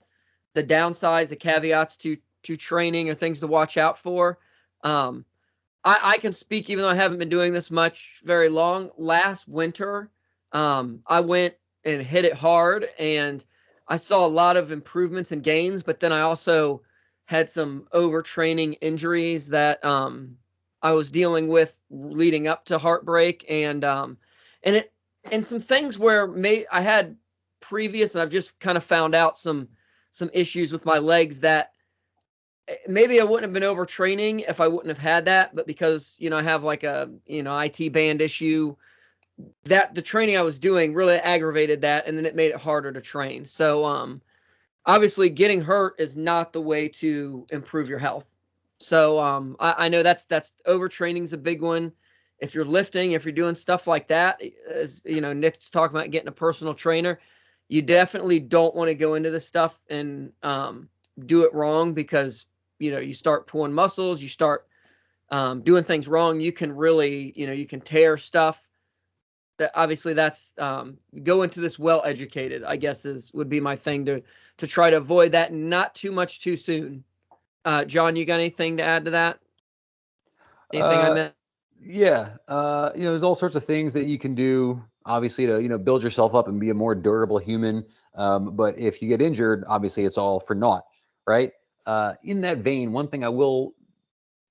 the downsides, the caveats to training, or things to watch out for. I can speak, even though I haven't been doing this very long. Last winter, I went and hit it hard, and I saw a lot of improvements and gains, but then I also had some overtraining injuries that I was dealing with leading up to heartbreak, and some things where I had previous, and I've just kind of found out some issues with my legs that maybe I wouldn't have been overtraining if I wouldn't have had that, but because I have like a IT band issue, that the training I was doing really aggravated that, and then it made it harder to train. So obviously getting hurt is not the way to improve your health. So I know that's overtraining is a big one. If you're lifting, if you're doing stuff like that, as Nick's talking about getting a personal trainer, you definitely don't want to go into this stuff and do it wrong, because you start pulling muscles, you start doing things wrong, you can really you can tear stuff. That obviously that's go into this well educated, I guess would be my thing to try to avoid that, and not too much too soon. John, you got anything to add to that? Anything I meant? Yeah, there's all sorts of things that you can do, obviously, to build yourself up and be a more durable human. But if you get injured, obviously it's all for naught, right? In that vein, one thing I will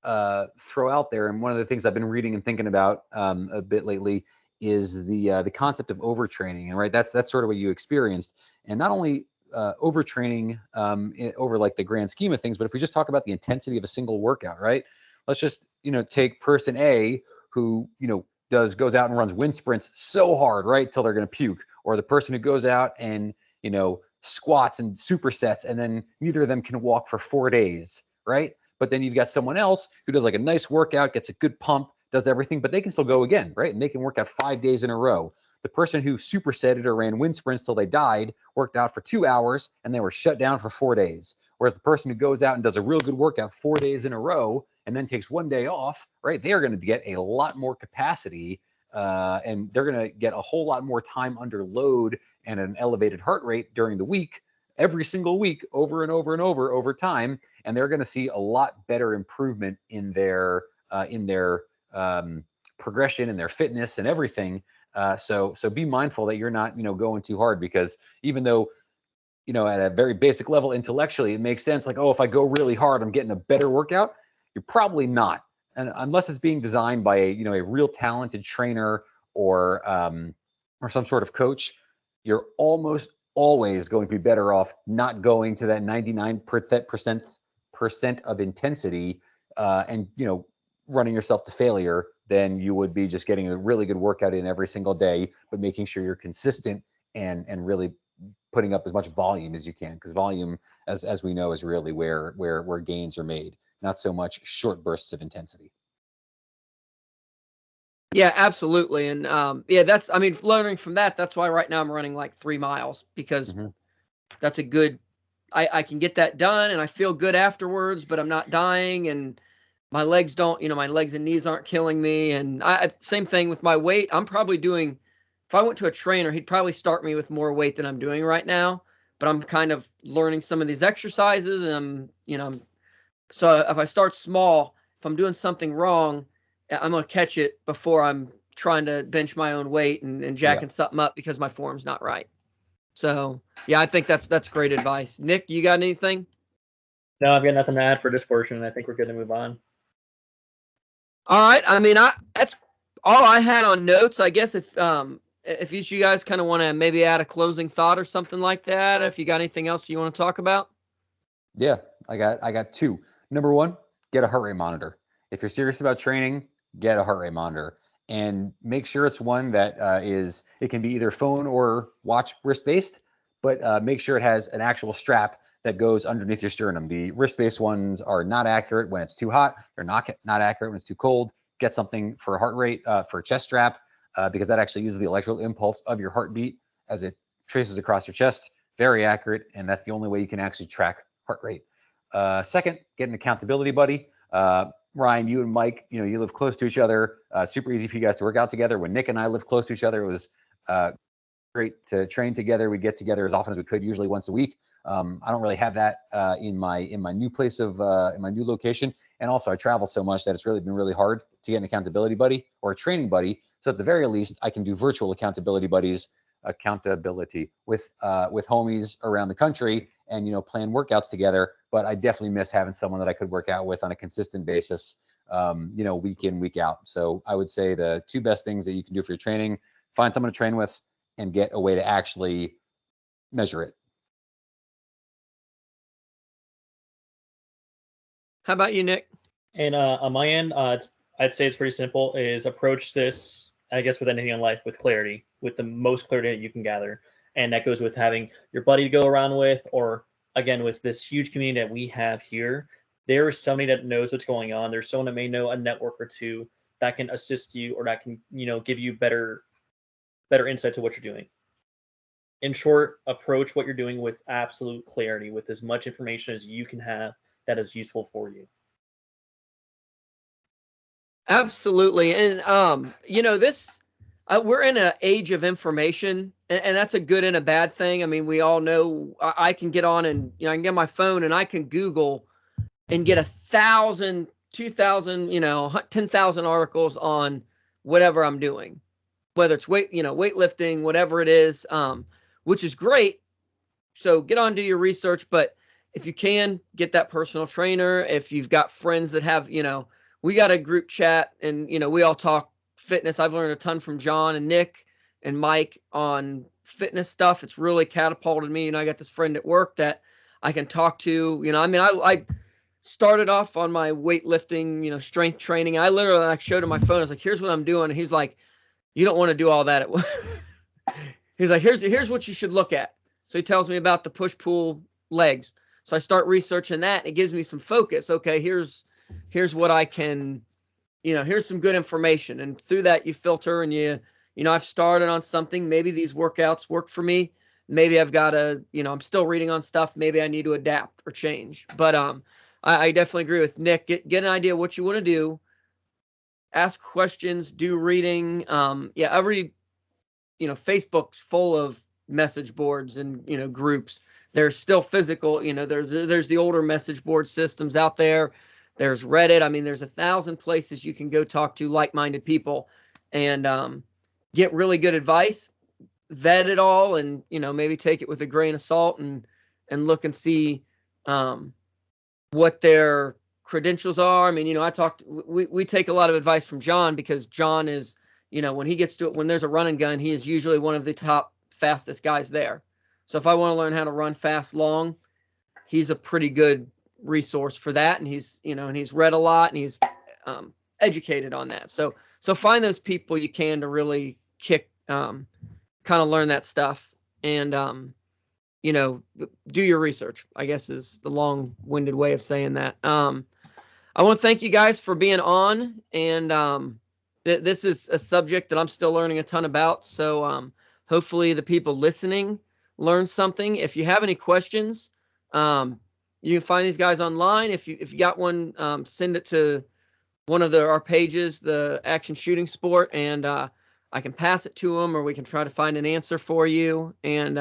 throw out there, and one of the things I've been reading and thinking about a bit lately, is the concept of overtraining, and right, that's sort of what you experienced, and not only overtraining over like the grand scheme of things, but if we just talk about the intensity of a single workout, right? Let's just take person A who goes out and runs wind sprints so hard, right, till they're going to puke, or the person who goes out and squats and supersets, and then neither of them can walk for 4 days, right? But then you've got someone else who does like a nice workout, gets a good pump, does everything, but they can still go again, right? And they can work out 5 days in a row. The person who supersetted or ran wind sprints till they died worked out for 2 hours and they were shut down for 4 days. Whereas the person who goes out and does a real good workout 4 days in a row and then takes 1 day off, right? They are going to get a lot more capacity and they're going to get a whole lot more time under load and an elevated heart rate during the week, every single week, over and over and over time. And they're going to see a lot better improvement in their progression and their fitness and everything. So be mindful that you're not, going too hard, because even though, at a very basic level, intellectually, it makes sense. Like, oh, if I go really hard, I'm getting a better workout. You're probably not. And unless it's being designed by a real talented trainer or some sort of coach, you're almost always going to be better off not going to that 99% of intensity and running yourself to failure than you would be just getting a really good workout in every single day, but making sure you're consistent and really putting up as much volume as you can, because volume, as we know, is really where gains are made, not so much short bursts of intensity. Yeah, absolutely. And learning from that, that's why right now I'm running like 3 miles, because that's a good, I can get that done and I feel good afterwards, but I'm not dying, and my legs my legs and knees aren't killing me. And same thing with my weight. I'm probably doing, if I went to a trainer, he'd probably start me with more weight than I'm doing right now. but I'm kind of learning some of these exercises, and so if I start small, if I'm doing something wrong, I'm going to catch it before I'm trying to bench my own weight and jacking something up because my form's not right. So yeah, I think that's great advice. Nick, you got anything? No, I've got nothing to add for this portion. I think we're good to move on. All right. I mean, that's all I had on notes. I guess if each of you guys kind of want to maybe add a closing thought or something like that, if you got anything else you want to talk about. Yeah, I got two. Number one, get a heart rate monitor. If you're serious about training, get a heart rate monitor, and make sure it's one that it can be either phone or watch wrist based, but make sure it has an actual strap that goes underneath your sternum. The wrist based ones are not accurate when it's too hot. They're not accurate when it's too cold. Get something for a heart rate for a chest strap because that actually uses the electrical impulse of your heartbeat as it traces across your chest. Very accurate, and that's the only way you can actually track heart rate. Second, get an accountability buddy. Ryan, you and Mike, you live close to each other. Super easy for you guys to work out together. When Nick and I lived close to each other, it was great to train together. We'd get together as often as we could, usually once a week. I don't really have that in my new place in my new location, and also I travel so much that it's really been really hard to get an accountability buddy or a training buddy. So at the very least, I can do virtual accountability with homies around the country and plan workouts together. But I definitely miss having someone that I could work out with on a consistent basis, week in, week out. So I would say the two best things that you can do for your training: find someone to train with and get a way to actually measure it. How about you, Nick? And on my end, I'd say it's pretty simple. Is approach this, I guess, with anything in life with clarity, with the most clarity that you can gather, and that goes with having your buddy to go around with, or again with this huge community that we have here. There is somebody that knows what's going on. There's someone that may know a network or two that can assist you, or that can give you better insight to what you're doing. In short, approach what you're doing with absolute clarity, with as much information as you can have that is useful for you. Absolutely. And this we're in an age of information, and that's a good and a bad thing. I mean, we all know I can get on and I can get my phone and I can Google and get 1,000, 2,000, 10,000 articles on whatever I'm doing, whether it's weightlifting, whatever it is, which is great. So get on, do your research, but if you can, get that personal trainer. If you've got friends that have, we got a group chat and, we all talk fitness. I've learned a ton from John and Nick and Mike on fitness stuff. It's really catapulted me. I got this friend at work that I can talk to, I started off on my weightlifting, strength training. I literally showed him my phone. I was like, here's what I'm doing. And he's like, you don't want to do all that. He's like, here's what you should look at. So he tells me about the push-pull legs. So I start researching that, and it gives me some focus. Okay, here's what I can, here's some good information. And through that, you filter and I've started on something. Maybe these workouts work for me. Maybe I've got to, I'm still reading on stuff. Maybe I need to adapt or change. But I definitely agree with Nick. Get an idea of what you want to do. Ask questions, do reading. Every Facebook's full of message boards and groups. There's still physical, there's the older message board systems out there. There's Reddit. I mean, there's 1,000 places you can go talk to like-minded people and get really good advice, vet it all, and maybe take it with a grain of salt and look and see what their credentials are. I mean, we take a lot of advice from John because John is, when he gets to it, when there's a run and gun, he is usually one of the top fastest guys there. So if I want to learn how to run fast, long, he's a pretty good resource for that. And he's, and he's read a lot and he's educated on that. So find those people you can to really kind of learn that stuff and, do your research, I guess is the long-winded way of saying that. I want to thank you guys for being on, and this is a subject that I'm still learning a ton about. So hopefully the people listening learn something. If you have any questions, you can find these guys online. If you got one, send it to one of our pages, the Action Shooting Sport, and I can pass it to them, or we can try to find an answer for you. And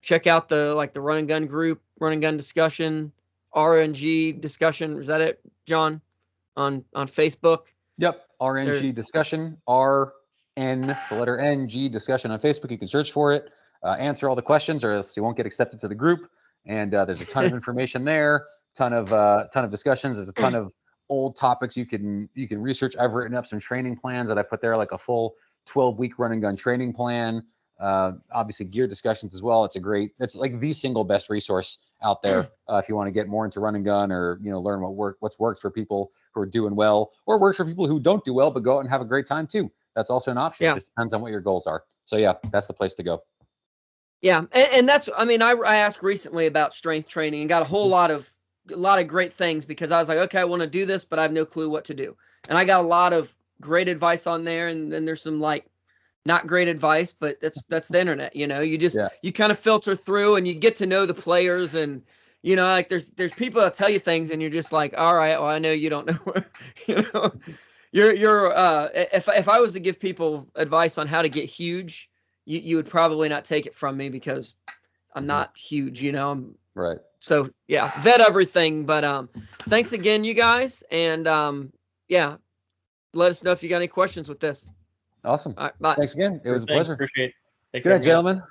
check out the run and gun group, run and gun discussion, RNG discussion. Is that it, John? On Facebook. Yep. RNG discussion. RN, the letter NG discussion on Facebook. You can search for it. Answer all the questions, or else you won't get accepted to the group. And there's a ton of information there. Ton of discussions. There's a ton of old topics you can research. I've written up some training plans that I put there, like a full 12-week run and gun training plan. Obviously gear discussions as well. It's like the single best resource out there if you want to get more into run and gun, or learn what's worked for people who are doing well, or works for people who don't do well but go out and have a great time too. That's also an option. Yeah. It just depends on what your goals are. So yeah, that's the place to go. Yeah, and that's, I mean, I asked recently about strength training and got a lot of great things, because I was like, okay, I want to do this, but I have no clue what to do. And I got a lot of great advice on there, and then there's some like not great advice, but that's the internet, you just, you kind of filter through and you get to know the players, and like there's people that tell you things and you're just like, all right, well, I know you don't know, if I was to give people advice on how to get huge, you would probably not take it from me, because I'm not huge, Right. So yeah, vet everything. But thanks again, you guys, and yeah, let us know if you got any questions with this. Awesome. All right, bye. Thanks again. It was a pleasure. Appreciate it. Good night, gentlemen.